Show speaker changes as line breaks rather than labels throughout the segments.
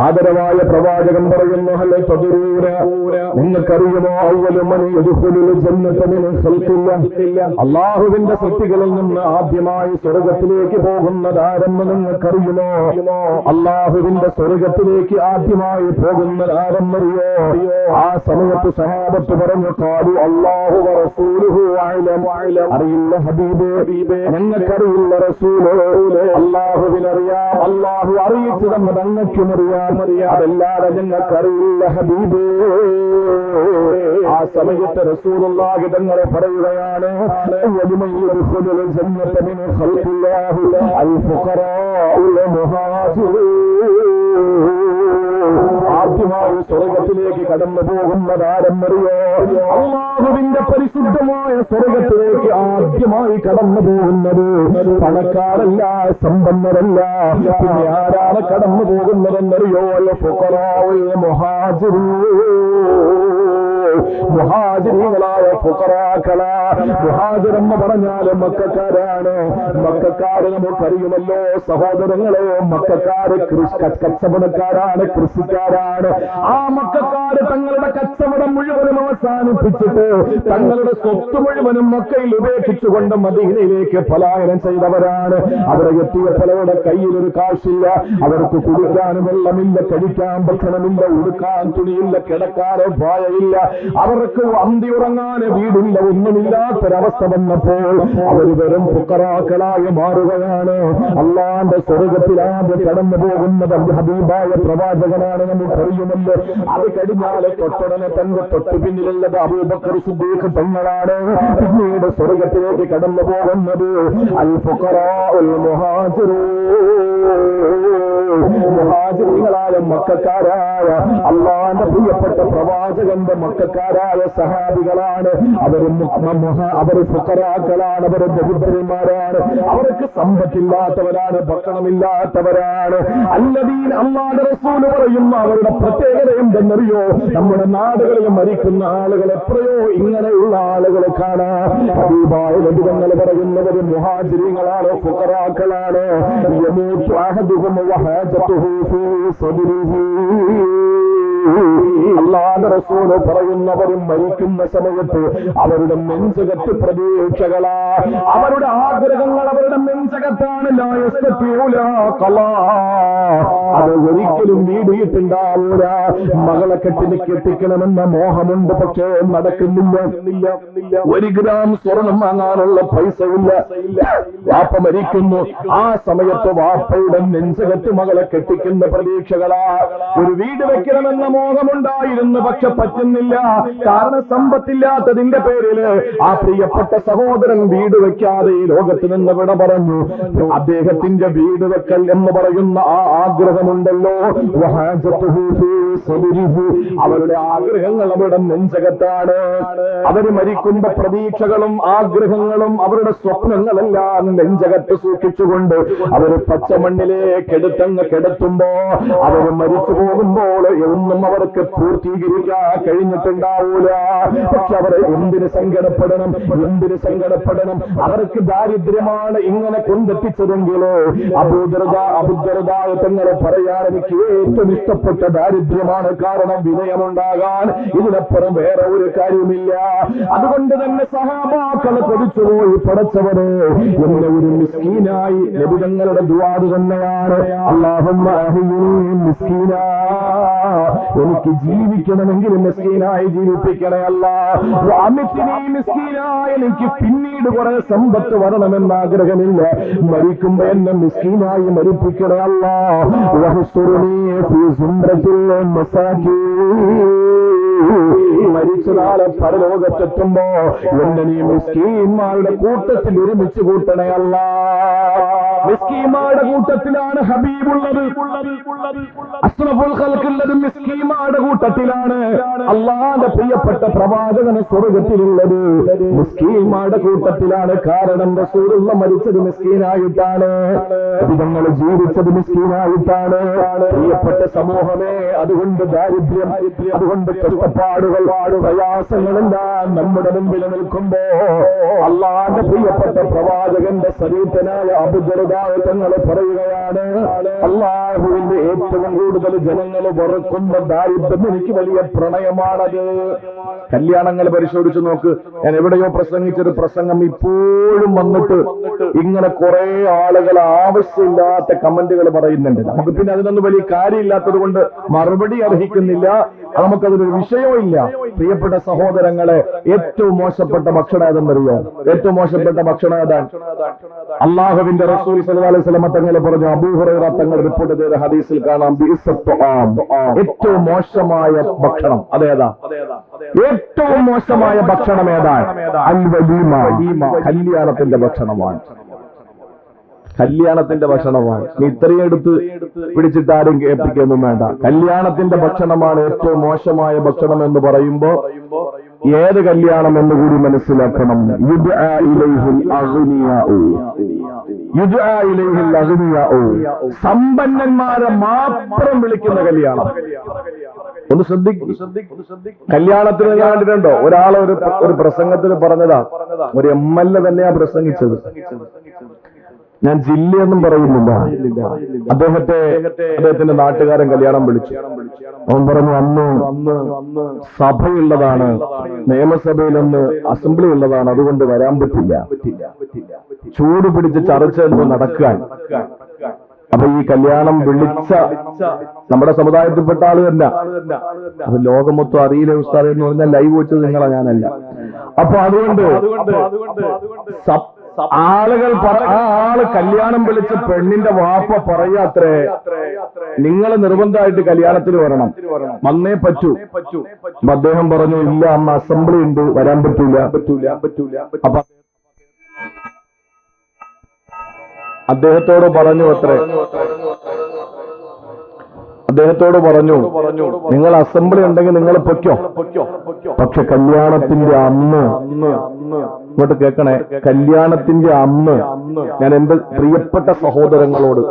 ആദരവായ പ്രവാചകൻ പറയുന്നു, ഹൽ തദറൂന, നിങ്ങൾക്കറിയുമോ അവ്വലു മൻ യദ്ഖുലുൽ ജന്നത മിൻ ഖൽഖില്ലാഹ്, അല്ലാഹുവിന്റെ സൃഷ്ടികളിൽ നിന്ന് ആദ്യമായി സ്വർഗ്ഗത്തിലേക്ക് പോകുന്നതാരെന്ന് നിങ്ങൾക്കറിയുമോ? അല്ലാഹുവിന്റെ സ്വർഗ്ഗത്തിലേക്ക് ആദ്യമായി പോകുന്നതാരെന്നറിയോ? ആ സമയത്ത് സഹാബത്ത് പറഞ്ഞു, ഖാലു അല്ലാഹു വറസൂലുഹു അഅലം, അറിയില്ല ഹബീബേ, ഞങ്ങൾക്കറിയില്ല റസൂലേ, അല്ലാഹുവിനറിയാം, അല്ലാഹു അറിയിച്ചു തന്നത് അങ്ങയ്ക്കും അറിയാം, അതല്ലാതെ ഞങ്ങൾക്കറിയില്ല ഹബീബേ. ആ സമയത്ത് റസൂലുള്ളാഹി തങ്ങളെ പറയുകയാണ്, വലിമൻ യദ്ഖുലുൽ ജന്നത മിൻ ഖൽഖില്ലാഹി അൽ ഫുഖറാഉൽ മുഹാജിറൂൻ, ആദ്യമായി സ്വർഗ്ഗത്തിലേക്ക് കടന്നു പോകുന്നതാരെന്നറിയോ? അല്ലാഹുവിന്റെ പരിശുദ്ധമായ സ്വർഗ്ഗത്തിലേക്ക് ആദ്യമായി കടന്നു പോകുന്നത് പണക്കാരല്ല, സമ്പന്നരല്ല, പിന്നെ ആരാണ് കടന്നു പോകുന്നതെന്നറിയോ? അൽ ഫുഖറാഉൽ മുഹാജിറൂൻ, മുഹാജിറുകളായ ഫുഖറാക്കളാ. മുഹാജിർ എന്ന് പറഞ്ഞാൽ മക്കക്കാരാണ്. മക്കക്കാര് നമുക്കറിയുമല്ലോ സഹോദരങ്ങളെ, മക്കക്കാര് കച്ചവടക്കാരാണ്, കൃഷിക്കാരാണ്. ആ മക്കക്കാര് തങ്ങളുടെ കച്ചവടം മുഴുവനും അവസാനിപ്പിച്ചിട്ട് തങ്ങളുടെ സ്വത്ത് മുഴുവനും മക്കയിൽ ഉപേക്ഷിച്ചുകൊണ്ട് മദീനയിലേക്ക് പലായനം ചെയ്തവരാണ്. അവിടെ എത്തിയ പലരുടെ കയ്യിലൊരു കാശില്ല, അവർക്ക് കുടിക്കാൻ വെള്ളമില്ല, കഴിക്കാൻ ഭക്ഷണമില്ല, ഉടുക്കാൻ തുണിയില്ല, കിടക്കാനോ പായയില്ല, അവർക്ക് അന്തി ഉറങ്ങാൻ വീടില്ല, ഒന്നുമില്ലാത്തൊരവസ്ഥ വന്നപ്പോൾ അവർ വെറും ഫുഖറാക്കളായി മാറുകയാണ്. അല്ലാഹുവിന്റെ സ്വർഗ്ഗത്തിലാദ്യം കടന്നു പോകുന്നത് ഹബീബായ പ്രവാചകനാണ്, നമുക്കറിയുമല്ലോ. അത് കഴിഞ്ഞാൽ തൊട്ടുടനെ തന്റെ തൊട്ടു പിന്നിലുള്ളത് അബൂബക്കർ സിദ്ദീഖ് തങ്ങളാണ്. പിന്നീട് സ്വർഗ്ഗത്തിലേക്ക് കടന്നു പോകുന്നത് അൽ ഫുഖറാഉൽ മുഹാജിറൂൻ, മുഹാജിറുകളായ മക്കക്കാരായ അല്ലാഹുവിന്റെ പ്രിയപ്പെട്ട പ്രവാചകന്റെ മക്കക്കാരായ സഹാബികളാണ്. അവർ ഫുഖറാക്കളാണ്, അവർ ദരിദ്രന്മാരാണ്, അവർക്ക് സമ്പത്തില്ലാത്തവരാണ്, ഭക്ഷണമില്ലാത്തവരാണ്. അല്ലദീൻ, അല്ലാഹുവിന്റെ റസൂൽ പറയുന്ന അവരുടെ പ്രത്യേകത എന്തെന്നറിയോ? നമ്മുടെ നാടുകളിൽ മരിക്കുന്ന ആളുകൾ എത്രയോ ഇങ്ങനെയുള്ള ആളുകളെ കാണാം. ഹബീബായ നബി തങ്ങൾ പറയുന്നവർ മുഹാജിറുകളാണ്, ഫുഖറാക്കളാണ്. യമൂതു അഹദുഹും വഹാജതുഹു ഫീ സദ്രിഹി, അല്ലാഹുവിന്റെ റസൂൽ പറയുന്നവരും മരിക്കുന്ന സമയത്ത് അവരുടെ നെഞ്ചകത്ത് പ്രതീക്ഷകളാ, അവരുടെ ആഗ്രഹങ്ങൾ അവരുടെ നെഞ്ചകത്താണ്. ലാ യസ്തതിഊല ഖലാ, അത് ഒരിക്കലും വീടിയിട്ടുണ്ടാവൂല. മകളെ കെട്ടിക്കണമെന്ന മോഹമുണ്ട്, പക്ഷേ നടക്കുന്നില്ല. 1 ഗ്രാം സ്വർണം വാങ്ങാനുള്ള പൈസ ഇല്ല. വാപ്പ മരിക്കുന്നു, ആ സമയത്ത് വാപ്പയുടെ നെഞ്ചകത്ത് മകളെ കെട്ടിക്കുന്ന പ്രതീക്ഷകളാ. ഒരു വീട് വെക്കണമെന്ന മോഹമുണ്ടായിരുന്നു, പക്ഷെ പറ്റുന്നില്ല. കാരണം സമ്പത്തില്ലാത്തതിന്റെ പേരില് ആ പ്രിയപ്പെട്ട സഹോദരൻ വീട് വെക്കാതെ ഈ ലോകത്ത് നിന്ന് വിട പറഞ്ഞു. അദ്ദേഹത്തിന്റെ വീട് വെക്കൽ എന്ന് പറയുന്ന ആ ആഗ്രഹമുണ്ടല്ലോ, അവരുടെ ആഗ്രഹങ്ങൾ അവരുടെ നെഞ്ചകത്താണ്. അവര് മരിക്കുമ്പോ പ്രതീക്ഷകളും ആഗ്രഹങ്ങളും അവരുടെ സ്വപ്നങ്ങളെല്ലാം നെഞ്ചകത്ത് സൂക്ഷിച്ചുകൊണ്ട് അവര് പച്ചമണ്ണിലേക്ക് എടുത്തങ്ങ് കിടത്തുമ്പോ അവര് മരിച്ചു പോകുമ്പോൾ ഒന്നും അവർക്ക് പൂർത്തീകരിക്കാൻ കഴിഞ്ഞിട്ടുണ്ടാവൂല. പക്ഷെ അവർ എന്തിന് സങ്കടപ്പെടണം? അവർക്ക് ദാരിദ്ര്യമാണ് ഇങ്ങനെ കൊണ്ടെത്തിച്ചതെങ്കിലോ. അബൂദർദാ തങ്ങളെ പറയാൻ എനിക്ക് ഏറ്റവും ഇഷ്ടപ്പെട്ട ദാരിദ്ര്യമാണ്. കാരണം വിനയമുണ്ടാകാൻ ഇതിനപ്പുറം വേറെ ഒരു കാര്യമില്ല. അതുകൊണ്ട് തന്നെ സഹാബാക്കളെ കൊതിച്ചുപോയി പടച്ചവരെ എന്നെ ഒരു മിസ്കീനായി നബി തങ്ങളുടെ ദുആ തന്നെയാണ്, അല്ലാഹുമ്മ അഹ്യിനി മിസ്കീനാ, എനിക്ക് ജീവിക്കണമെങ്കിൽ മിസ്കീനായി ജീവിപ്പിക്കണേ അല്ലാഹ്. വഅമിത്നി മിസ്കീനാ, എനിക്ക് പിന്നീട് കുറെ സമ്പത്ത് വരണമെന്ന് ആഗ്രഹമില്ല, മരിക്കുമ്പോ എന്നെ മിസ്കീനായി മരിപ്പിക്കണേ അല്ലാഹ്. വഹ്സുർനി ഫീ സുംറത്തിൽ മസാകീൻ, മരിച്ച നാളെ പരലോകത്തെത്തുമ്പോ എന്നെ നീ മിസ്കീന്മാരുടെ കൂട്ടത്തിൽ ഒരുമിച്ച് കൂട്ടണേ അല്ലാഹ്. മിസ്കീന്മാരുടെ കൂട്ടത്തിലാണ് ഹബീബുള്ളത്, അഷ്റഫുൽ ഖൽഖുള്ളത് മിസ്കീന്മാരുടെ കൂട്ടത്തിലാണ്. അല്ലാഹുവിന്റെ പ്രിയപ്പെട്ട പ്രവാചകൻ സ്വർഗ്ഗത്തിലുള്ളത് മിസ്കീന്മാരുടെ കൂട്ടത്തിലാണ്. കാരണം റസൂലുള്ള മരിച്ചത് മിസ്കീനായിട്ടാണ്, നബിതങ്ങൾ ജീവിച്ചത് മിസ്കീനായിട്ടാണ്. പ്രിയപ്പെട്ട സമൂഹമേ, അതുകൊണ്ട് ദാരിദ്ര്യം, അതുകൊണ്ട് കഷ്ടത കഷ്ടപ്പാടുകൾ പ്രയാസങ്ങളെല്ലാം നമ്മുടെ മുമ്പിൽ നിൽക്കുമ്പോ അള്ളാന്റെ പ്രിയപ്പെട്ട പ്രവാചകന്റെ സരീതനായ അബൂദർദാഹ് തങ്ങൾ പറയുകയാണ്, അള്ളാഹുവിന്റെ ഏറ്റവും കൂടുതൽ ജനങ്ങൾ വെറുക്കുന്ന ദാരിദ്ര്യം എനിക്ക് വലിയ പ്രണയമാണത്. കല്യാണങ്ങൾ പരിശോധിച്ചു നോക്ക്. ഞാൻ എവിടെയോ പ്രസംഗിച്ചൊരു പ്രസംഗം ഇപ്പോഴും വന്നിട്ട് ഇങ്ങനെ കുറെ ആളുകൾ ആവശ്യമില്ലാത്ത കമന്റുകൾ പറയുന്നുണ്ട്. നമുക്ക് പിന്നെ അതിനൊന്നും വലിയ കാര്യമില്ലാത്തത് കൊണ്ട് മറുപടി അർഹിക്കുന്നില്ല, നമുക്കതിനൊരു വിഷയവും ഇല്ല. പ്രിയപ്പെട്ട സഹോദരങ്ങളെ, ഏറ്റവും മോശപ്പെട്ട ഭക്ഷണം ഏതെന്നറിയോ? ഏറ്റവും മോശപ്പെട്ട ഭക്ഷണം ഏതാണ്? അള്ളാഹുവിന്റെ റസൂൽ സല്ലല്ലാഹു അലൈഹി വസല്ലം തങ്ങൾ പറഞ്ഞു, അബൂ ഹുറൈറ തങ്ങൾ റിപ്പോർട്ട് ചെയ്ത ഹദീസിൽ കാണാം, ഏറ്റവും മോശമായ ഭക്ഷണം അതേതാ? ഏറ്റവും മോശമായ ഭക്ഷണം ഏതാണ്? അൽ വലീമ, കല്യാണത്തിന്റെ ഭക്ഷണമാണ്. കല്യാണത്തിന്റെ ഭക്ഷണമാണ്. നീ ഇത്രയും എടുത്ത് പിടിച്ചിട്ട് ആരും കേൾപ്പിക്കൊന്നും വേണ്ട. കല്യാണത്തിന്റെ ഭക്ഷണമാണ് ഏറ്റവും മോശമായ ഭക്ഷണം എന്ന് പറയുമ്പോ ഏത് കല്യാണം എന്നുകൂടി മനസ്സിലാക്കണം. സമ്പന്നന്മാരെ മാത്രം വിളിക്കുന്ന കല്യാണം. ഒന്ന് ശ്രദ്ധിക്കും. കല്യാണത്തിന് ഞാൻ കണ്ടിട്ടുണ്ടോ? ഒരാളെ ഒരു പ്രസംഗത്തിൽ പറഞ്ഞതാ, ഒരു MLA തന്നെയാ പ്രസംഗിച്ചത്. ഞാൻ ജില്ലയൊന്നും പറയുന്നില്ല. അദ്ദേഹത്തിന്റെ നാട്ടുകാരൻ കല്യാണം വിളിച്ചു. അവൻ പറഞ്ഞു, അന്ന് സഭയുള്ളതാണ്, നിയമസഭയിലൊന്ന് അസംബ്ലി ഉള്ളതാണ്, അതുകൊണ്ട് വരാൻ പറ്റില്ല. ചൂട് പിടിച്ച് ചർച്ച എന്ന് നടക്കാൻ. അപ്പൊ ഈ കല്യാണം വിളിച്ച നമ്മുടെ സമുദായത്തിൽപ്പെട്ട ആള് തന്നെ. അത് ലോകം മൊത്തം അറിയില്ല ഉസ്താദ് എന്ന് പറഞ്ഞാൽ ലൈവ് വെച്ചത് നിങ്ങളാ, ഞാനല്ല. അപ്പൊ അതുകൊണ്ട് ആളുകൾ ആ ആള് കല്യാണം വിളിച്ച് പെണ്ണിന്റെ വാപ്പ പറയാത്രേ, നിങ്ങൾ നിർബന്ധമായിട്ട് കല്യാണത്തിന് വരണം, വന്നേ പറ്റൂ. അപ്പൊ അദ്ദേഹം പറഞ്ഞു, ഇല്ല അമ്മ അസംബ്ലി ഉണ്ട്, വരാൻ പറ്റൂല. അപ്പൊ അദ്ദേഹത്തോട് പറഞ്ഞു നിങ്ങൾ അസംബ്ലി ഉണ്ടെങ്കിൽ നിങ്ങൾ പൊയ്ക്കോ, പക്ഷെ കല്യാണത്തിന്റെ അന്ന്, ഇങ്ങോട്ട് കേൾക്കണേ, കല്യാണത്തിന്റെ അന്ന് ഞാൻ എന്റെ പ്രിയപ്പെട്ട സഹോദരങ്ങളോട്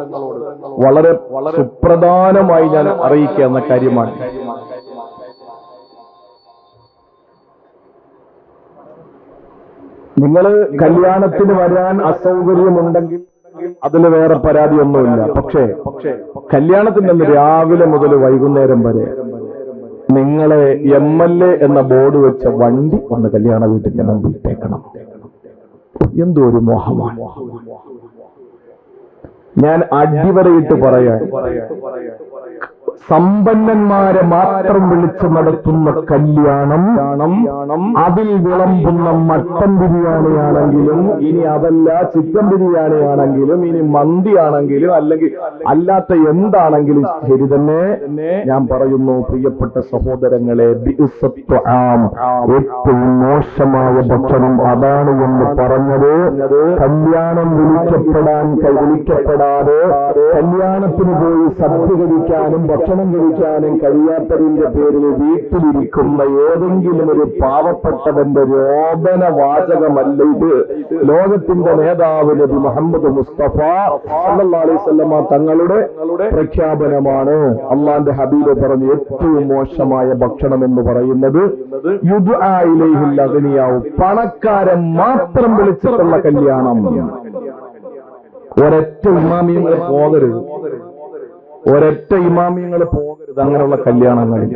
വളരെ സുപ്രധാനമായി ഞാൻ അറിയിക്കുക എന്ന കാര്യമാണ്. നിങ്ങൾ കല്യാണത്തിന് വരാൻ അസൗകര്യമുണ്ടെങ്കിൽ അതിന് വേറെ പരാതിയൊന്നുമില്ല. പക്ഷേ കല്യാണത്തിന്റെ അന്ന് രാവിലെ മുതൽ വൈകുന്നേരം വരെ നിങ്ങളെ MLA എന്ന ബോർഡ് വെച്ച വണ്ടി ഒന്ന് കല്യാണ വീട്ടിന്റെ മുമ്പിൽ തേക്കണം. എന്തോ ഒരു മോഹമാണ്. ഞാൻ അടിവരയിട്ട് പറയാൻ, സമ്പന്നന്മാരെ മാത്രം വിളിച്ച് നടത്തുന്ന കല്യാണം, അതിൽ വിളമ്പുന്ന മട്ടൻ ബിരിയാണിയാണെങ്കിലും, ഇനി അതല്ല ചിക്കൻ ബിരിയാണിയാണെങ്കിലും, ഇനി മന്തിയാണെങ്കിലും, അല്ലെങ്കിൽ അല്ലാത്ത എന്താണെങ്കിലും ശരി തന്നെ, ഞാൻ പറയുന്നു പ്രിയപ്പെട്ട സഹോദരങ്ങളെ, ഏറ്റവും മോശമായ ഭക്ഷണം അതാണ് എന്ന് പറഞ്ഞത്. കല്യാണം വിളിക്കപ്പെടാതെ കല്യാണത്തിന് പോയി സദ്യ കഴിക്കാനും ഭക്ഷണം കഴിക്കാനും കഴിയാത്തതിന്റെ പേരിൽ വീട്ടിലിരിക്കുന്ന ഏതെങ്കിലും ഒരു പാവപ്പെട്ടവന്റെ രോദന വാചകമല്ല ഇത്. ലോകത്തിന്റെ നേതാവ് നബി മുഹമ്മദ് മുസ്തഫ സല്ലല്ലാഹു അലൈഹി വസല്ലം തങ്ങളുടെ പ്രഖ്യാപനമാണ്. അള്ളാന്റെ ഹബീബ് പറഞ്ഞു, ഏറ്റവും മോശമായ ഭക്ഷണം എന്ന് പറയുന്നത് യുദ്ആ ഇലൈഹിൽ അഗ്നിയാഉ, പണക്കാരെ മാത്രം വിളിച്ചിട്ടുള്ള കല്യാണം. ഒരൊറ്റ ഇമാമിയങ്ങൾ പോകരുത്, അങ്ങനെയുള്ള കല്യാണങ്ങളിൽ.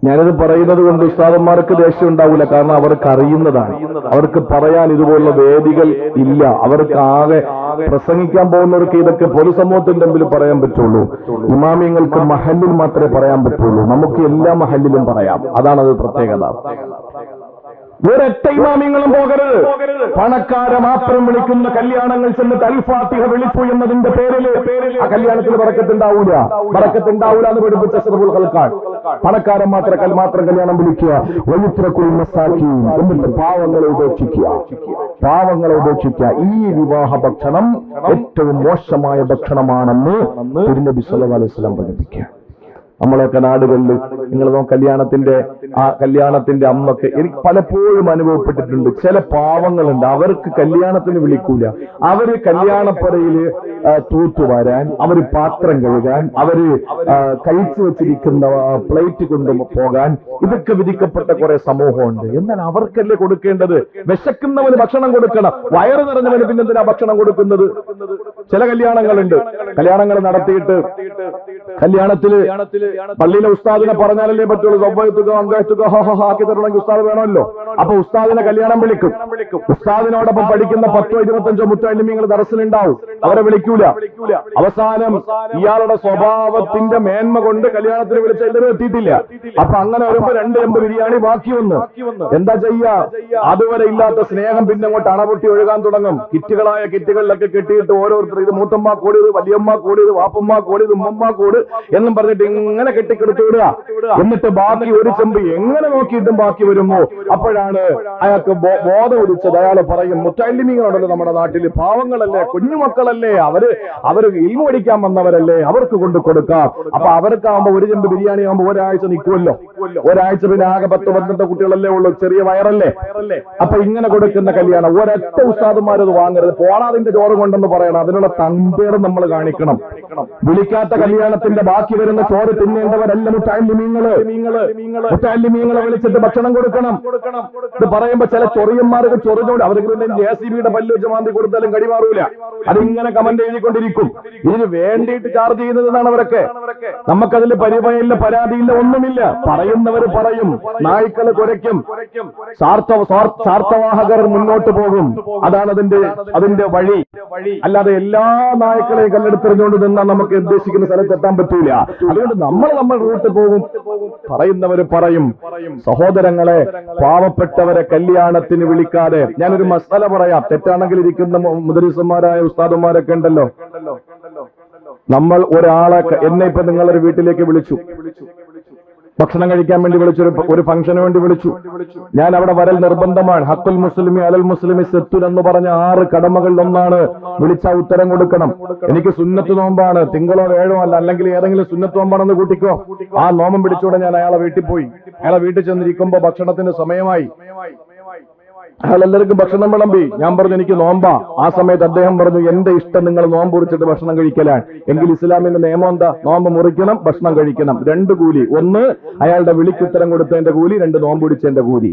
ഞാനിത് പറയുന്നത് കൊണ്ട് ഉസ്താദന്മാർക്ക് ദേഷ്യം ഉണ്ടാവില്ല, കാരണം അവർക്ക് അറിയുന്നതാണ്. അവർക്ക് പറയാൻ ഇതുപോലുള്ള വേദികൾ ഇല്ല. അവർക്ക് ആകെ പ്രസംഗിക്കാൻ പോകുന്നവർക്ക് ഇതൊക്കെ പൊതുസമൂഹത്തിന്റെ മുമ്പിൽ പറയാൻ പറ്റുള്ളൂ. ഇമാമിയങ്ങൾക്ക് മഹല്ലിൽ മാത്രമേ പറയാൻ പറ്റുള്ളൂ. നമുക്ക് എല്ലാ മഹല്ലിലും പറയാം. അതാണത് പ്രത്യേകത. ഒരൊറ്റ ഇമാമിങ്ങളും പോകരുത്. പണക്കാരെ മാത്രം വിളിക്കുന്ന കല്യാണങ്ങൾ ചെന്നിട്ട് അൽ ഫാത്തിഹ വിളിച്ചു എന്നതിന്റെ പേരിൽ ആ കല്യാണത്തിന് ബറക്കത്തുണ്ടാവൂല എന്ന് പഠിപ്പിച്ച അഷ്റഫുൽ ഖൽഖാൻ. പണക്കാരെ മാത്രം കല്യാണം വിളിക്കുക, വയുത്രക്കുൽ മസാക്കീൻ, എന്നിട്ട് പാവങ്ങളെ ഉപേക്ഷിക്കുക. ഈ വിവാഹ ഭക്ഷണം ഏറ്റവും മോശമായ ഭക്ഷണമാണെന്ന് തിരുനബി സല്ലല്ലാഹു അലൈഹി വസല്ലം പഠിപ്പിക്കുക. നമ്മളൊക്കെ നാടുകളിൽ നിങ്ങൾ കല്യാണത്തിന്റെ അമ്മക്ക് എനിക്ക് പലപ്പോഴും അനുഭവപ്പെട്ടിട്ടുണ്ട്. ചില പാവങ്ങളുണ്ട്, അവർക്ക് കല്യാണത്തിന് വിളിക്കൂല. അവര് കല്യാണപ്പുരയില് തൂത്തുവാരാൻ, അവര് പാത്രം കഴുകാൻ, അവര് കഴിച്ചു വെച്ചിരിക്കുന്ന പ്ലേറ്റ് കൊണ്ട് പോകാൻ, ഇതൊക്കെ വിധിക്കപ്പെട്ട കുറെ സമൂഹമുണ്ട്. എന്നാൽ അവർക്കല്ലേ കൊടുക്കേണ്ടത്? വിശക്കുന്നവന് ഭക്ഷണം കൊടുക്കണം. വയറ് നിറഞ്ഞവന് പിന്നെന്തിനാ ഭക്ഷണം കൊടുക്കുന്നത്? ചില കല്യാണങ്ങളുണ്ട്, കല്യാണങ്ങൾ നടത്തിയിട്ട് കല്യാണത്തില് പള്ളിയിലെ ഉസ്താദിനെ പറഞ്ഞാലല്ലേ പറ്റുള്ളൂ. സൗഭയത്തുക അങ്കായത്തുക ആക്കി തരണമെങ്കിൽ ഉസ്താദ് വേണമല്ലോ. അപ്പൊ ഉസ്താദിനെ കല്യാണം വിളിക്കും. ഉസ്താദിനോടൊപ്പം പഠിക്കുന്ന 10-25 മുത്തഅല്ലിമീങ്ങൾ ദർസിലുണ്ടാവും, അവരെ വിളിക്കൂല. അവസാനം ഇയാളുടെ സ്വഭാവത്തിന്റെ മേന്മ കൊണ്ട് കല്യാണത്തിന് വിളിച്ച എല്ലാവരും എത്തിയിട്ടില്ല. അപ്പൊ അങ്ങനെ വരുമ്പോ 2 എമ്പ് ബിരിയാണി ബാക്കി വന്ന് എന്താ ചെയ്യാ? അതുവരെ ഇല്ലാത്ത സ്നേഹം പിന്നെ അങ്ങോട്ട് അണപൊട്ടി ഒഴുകാൻ തുടങ്ങും. കിറ്റുകളായ കിറ്റുകളിലൊക്കെ കെട്ടിയിട്ട് ഓരോരുത്തർ ഇത് മൂത്തമ്മ കൂടിയത്, വലിയമ്മ കൂടിയത്, വാപ്പമ്മ കൂടിയത്, ഉമ്മമ്മ കൂട് എന്നും പറഞ്ഞിട്ട് ഇങ്ങനെ കെട്ടിക്കെടുത്തു വിടുക. എന്നിട്ട് ബാക്കി ഒരു ചെമ്പ് എങ്ങനെ നോക്കിയിട്ടും ബാക്കി വരുമോ അപ്പോഴാണ് അയാൾക്ക് ബോധം ഉദിച്ചത്. അയാൾ പറയും, മുത്തഅല്ലിമീങ്ങളുണ്ടല്ലോ നമ്മുടെ നാട്ടില്, പാവങ്ങളല്ലേ, കുഞ്ഞുമക്കളല്ലേ, അവര് ഇൽമു പഠിക്കാൻ വന്നവരല്ലേ, അവർക്ക് കൊണ്ട് കൊടുക്കാം. അപ്പൊ അവർക്കാവുമ്പോ ഒരു ചെമ്പ് ബിരിയാണി ആകുമ്പോ ഒരാഴ്ച നിൽക്കുമല്ലോ. ഒരാഴ്ച പിന്നെ ആകെ 10-12 കുട്ടികളല്ലേ ഉള്ളൂ, ചെറിയ വയറല്ലേ. അപ്പൊ ഇങ്ങനെ കൊടുക്കുന്ന കല്യാണം ഒരൊറ്റ ഉസ്താദുമാരത് വാങ്ങരുത്. പോണാതിന്റെ ചോറ് കൊണ്ടെന്ന് പറയണം. അതിനുള്ള തമ്പേർ നമ്മൾ കാണിക്കണം. വിളിക്കാത്ത കല്യാണത്തിന്റെ ബാക്കി വരുന്ന ചോറ് തിന്നേണ്ടവരല്ല മുത്തഅല്ലിമീങ്ങളെ വിളിച്ചിട്ട് ഭക്ഷണം കൊടുക്കണം. ഇത് പറയുമ്പോ ചില ചൊറിയന്മാർക്ക് ചൊറിഞ്ഞോണ്ട് അവർക്ക് JCBയുടെ പല്ല് വെച്ച് മാന്തി കൊടുത്താലും കടി മാറൂല. അതിങ്ങനെ കമന്റ് എഴുതിക്കൊണ്ടിരിക്കും. ഇതിന് വേണ്ടിയിട്ട് ചാർജ് ചെയ്യുന്നതാണ് അവരൊക്കെ. നമുക്കതിൽ പരിഭയമില്ല, പരാതിയില്ല, ഒന്നുമില്ല. പറയുന്നവർ പറയും, നായ്ക്കള് കുരയ്ക്കും, സ്വാർത്ഥവാഹകർ മുന്നോട്ട് പോകും. അതാണ് അതിന്റെ വഴി. അല്ലാതെ എല്ലാ നായ്ക്കളെയും കല്ലെടുത്തെറിഞ്ഞുകൊണ്ട് നിന്നാൽ നമുക്ക് ഉദ്ദേശിക്കുന്ന സ്ഥലത്ത് എത്താൻ പറ്റൂല. അതുകൊണ്ട് നമ്മൾ റൂട്ട് പോകും. പറയുന്നവര് പറയും. സഹോദരങ്ങളെ, പാവപ്പെട്ടവരെ കല്യാണത്തിന് വിളിക്കാതെ, ഞാനൊരു മസാല പറയാം, തെറ്റാണെങ്കിൽ ഇരിക്കുന്ന മുദരിസന്മാരായ ഉസ്താദുമാരൊക്കെ ഉണ്ടല്ലോ. നമ്മൾ ഒരാളെ, എന്നെ ഇപ്പൊ നിങ്ങളൊരു വീട്ടിലേക്ക് വിളിച്ചു, ഭക്ഷണം കഴിക്കാൻ വേണ്ടി വിളിച്ചു, ഒരു ഫംഗ്ഷന് വേണ്ടി വിളിച്ചു. ഞാൻ അവിടെ വരൽ നിർബന്ധമാണ്. ഹക്കുൽ മുസ്ലിമി അലൽ മുസ്ലിമി സെത്തുൻ എന്ന് പറഞ്ഞ 6 കടമകളിൽ ഒന്നാണ് വിളിച്ചാൽ ഉത്തരം കൊടുക്കണം. എനിക്ക് സുന്നത്ത് നോമ്പാണ്, തിങ്കളോ വേഴോ അല്ല, അല്ലെങ്കിൽ ഏതെങ്കിലും സുന്നത്ത് നോമ്പാണെന്ന് കൂട്ടിക്കോ. ആ നോമ്പം പിടിച്ചൂടെ ഞാൻ അയാളെ വീട്ടിൽ പോയി. അയാളെ വീട്ടിൽ ചെന്നിരിക്കുമ്പോ ഭക്ഷണത്തിന് സമയമായി. അയാൾ എല്ലാവർക്കും ഭക്ഷണം വിളമ്പി. ഞാൻ പറഞ്ഞു എനിക്ക് നോമ്പാ. ആ സമയത്ത് അദ്ദേഹം പറഞ്ഞു, എന്റെ ഇഷ്ടം നിങ്ങൾ നോമ്പ് മുറിച്ചിട്ട് ഭക്ഷണം കഴിക്കലാണ്. എങ്കിൽ ഇസ്ലാമിന്റെ നിയമം എന്താ? നോമ്പ് മുറിക്കണം, ഭക്ഷണം കഴിക്കണം, 2 കൂലി. 1 അയാളുടെ വിളിക്കുത്തരം കൊടുത്തതിന്റെ കൂലി, 2 നോമ്പ് പിടിച്ചതിന്റെ കൂലി.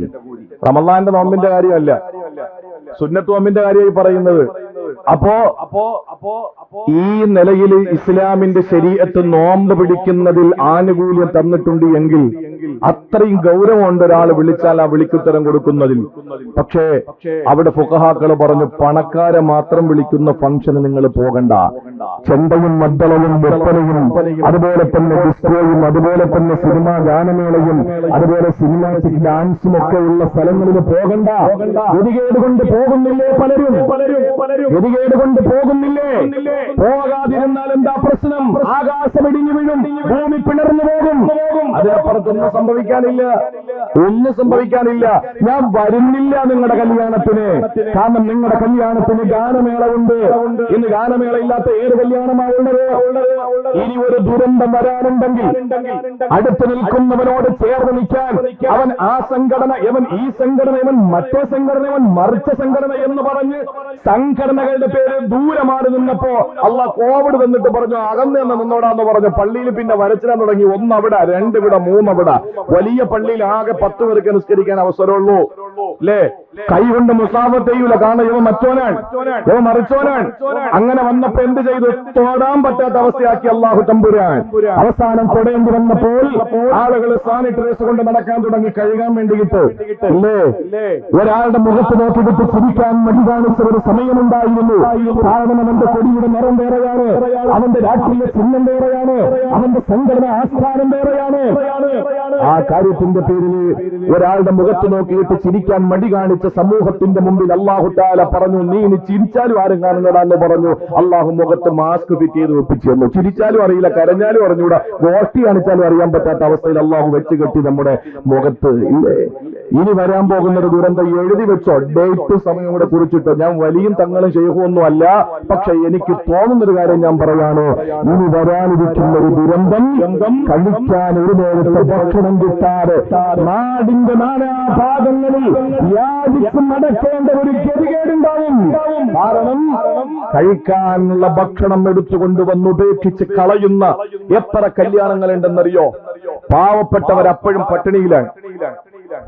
റമളാന്റെ നോമ്പിന്റെ കാര്യമല്ല, സുന്നത്ത് നോമ്പിന്റെ കാര്യമായി പറയുന്നത്. അപ്പോ ഈ നിലയിൽ ഇസ്ലാമിന്റെ ശരീഅത്ത് നോമ്പ് പിടിക്കുന്നതിൽ ആനുകൂല്യം തന്നിട്ടുണ്ട് എങ്കിൽ അത്രയും ഗൗരവമുണ്ട് ഒരാൾ വിളിച്ചാൽ ആ വിളിക്കുത്തരം കൊടുക്കുന്നതിൽ. പക്ഷേ അവിടെ ഫുഖഹാക്കൾ പറഞ്ഞു, പണക്കാരെ മാത്രം വിളിക്കുന്ന ഫംഗ്ഷന് നിങ്ങൾ പോകണ്ട. ചെണ്ടയും മദ്ദളവും വെപ്പനയും അതുപോലെ തന്നെ ഡിസ്കോയും അതുപോലെ തന്നെ സിനിമാ ഗാനമേളയും അതുപോലെ സിനിമാറ്റിക് ഡാൻസും ഒക്കെ ഉള്ള സ്ഥലങ്ങളിൽ പോകണ്ട. ഗതികേട് കൊണ്ട് പോകുന്നില്ലേ പലരും? ഗതികേട് കൊണ്ട് പോകുന്നില്ലേ? പോകാതിരുന്നാൽ എന്താ പ്രശ്നം? ആകാശം ഇടിഞ്ഞു വീഴും, ഭൂമി പിണർന്നു പോകും. അതിനപ്പുറത്തൊന്നും സംഭവിക്കാനില്ല, ഒന്നും സംഭവിക്കാനില്ല. ഞാൻ വരുന്നില്ല നിങ്ങളുടെ കല്യാണത്തിന്. കാരണം നിങ്ങളുടെ കല്യാണത്തിന് ഗാനമേള ഉണ്ട്. ഇന്ന് ഗാനമേള ഇല്ലാത്ത ഏത് കല്യാണമാണുള്ളത്? ഇനി ഒരു ദുരന്തം വരാനുണ്ടെങ്കിൽ അടുത്ത് നിൽക്കുന്നവനോട് ചേർന്ന് നിൽക്കാൻ അവൻ ആ സംഘടന, ഇവൻ ഈ സംഘടന, ഇവൻ മറ്റേ സംഘടന, ഇവൻ മറിച്ച സംഘടന എന്ന് പറഞ്ഞ് സംഘടനകളുടെ പേര് ദൂരെ മാറി നിന്നപ്പോ അള്ളാഹ് കോവിഡ് തന്നിട്ട് പറഞ്ഞു, അകന്ന് നിന്ന് നിന്നോടാന്ന് പറഞ്ഞു. പള്ളിയിൽ പിന്നെ വരച്ചിടാൻ തുടങ്ങി. 1 അവിടെ, 2 ഇവിടെ, 3 അവിടെ. വലിയ പള്ളിയിൽ ആകെ 10 പേർക്ക് നിസ്കരിക്കാൻ അവസരമുള്ളൂ അല്ലേ? കൈകൊണ്ട് മുസാഫത്ത് ചെയ്യൂല, കാരണം ഇവ മറ്റോനാണ്, ഇവ മറിച്ചോനാണ്. അങ്ങനെ വന്നപ്പോ എന്ത് ചെയ്തു? തൊടാൻ പറ്റാത്ത അവസ്ഥയാക്കി അള്ളാഹു തമ്പുരാൻ. അവസാനം തൊടേണ്ടി വന്നപ്പോൾ ആളുകൾ സാനിറ്റൈസർ കൊണ്ട് നടക്കാൻ തുടങ്ങി, കഴുകാൻ വേണ്ടിയിട്ട് ഇല്ലേ? ഒരാളുടെ മുഖത്ത് നോക്കിയിട്ട് ചിരിക്കാൻ മടി കാണിച്ച ഒരു സമയമുണ്ടായിരുന്നു. കാരണം അവന്റെ കൊടിയുടെ നിറം വേറെയാണ്, അവന്റെ രാഷ്ട്രീയ ചിഹ്നം വേറെയാണ്, അവന്റെ സംഘടന ആസ്ഥാനം വേറെയാണ്. ആ കാര്യത്തിന്റെ പേരിൽ ഒരാളുടെ മുഖത്ത് നോക്കിയിട്ട് ചിരിക്കാൻ മടി കാണിച്ച സമൂഹത്തിന്റെ മുമ്പിൽ അല്ലാഹു തആല പറഞ്ഞു, നീ ഇനി ചിരിച്ചാലും ആരും കാണുന്നതാന്ന് പറഞ്ഞു. അള്ളാഹു മുഖത്ത് മാസ്ക് ഫിറ്റ് ചെയ്ത് ഒപ്പിച്ചു തന്നു. ചിരിച്ചാലും അറിയില്ല, കരഞ്ഞാലും അറിഞ്ഞൂടാ, ഗോഷ്ടി കാണിച്ചാലും അറിയാൻ പറ്റാത്ത അവസ്ഥയിൽ അള്ളാഹു വെച്ച് കെട്ടി നമ്മുടെ മുഖത്ത് ഇല്ലേ? ഇനി വരാൻ പോകുന്ന ഒരു ദുരന്തം എഴുതി വെച്ചോ, ഡേറ്റ് സമയം കൂടെ കുറിച്ചിട്ടോ. ഞാൻ വലിയ തങ്ങളും ശൈഖുമൊന്നും അല്ല, പക്ഷെ എനിക്ക് തോന്നുന്നൊരു കാര്യം ഞാൻ പറയാണ്. ഇനി വരാനിരിക്കുന്ന ഒരു ദുരന്തം കഴിക്കാൻ ഒരു നേരത്തെ ഭക്ഷണം കിട്ടാതെ നാടിന്റെ നാനാഭാഗങ്ങളിൽ യാചിച്ച് നടക്കേണ്ട ഒരു ഗതികേടുണ്ടാവും. കാരണം കഴിക്കാനുള്ള ഭക്ഷണം എടുത്തുകൊണ്ടുവന്ന് ഉപേക്ഷിച്ച് കളയുന്ന എത്ര കല്യാണങ്ങളുണ്ടെന്നറിയോ? പാവപ്പെട്ടവരപ്പോഴും പട്ടിണിയിലാണ്.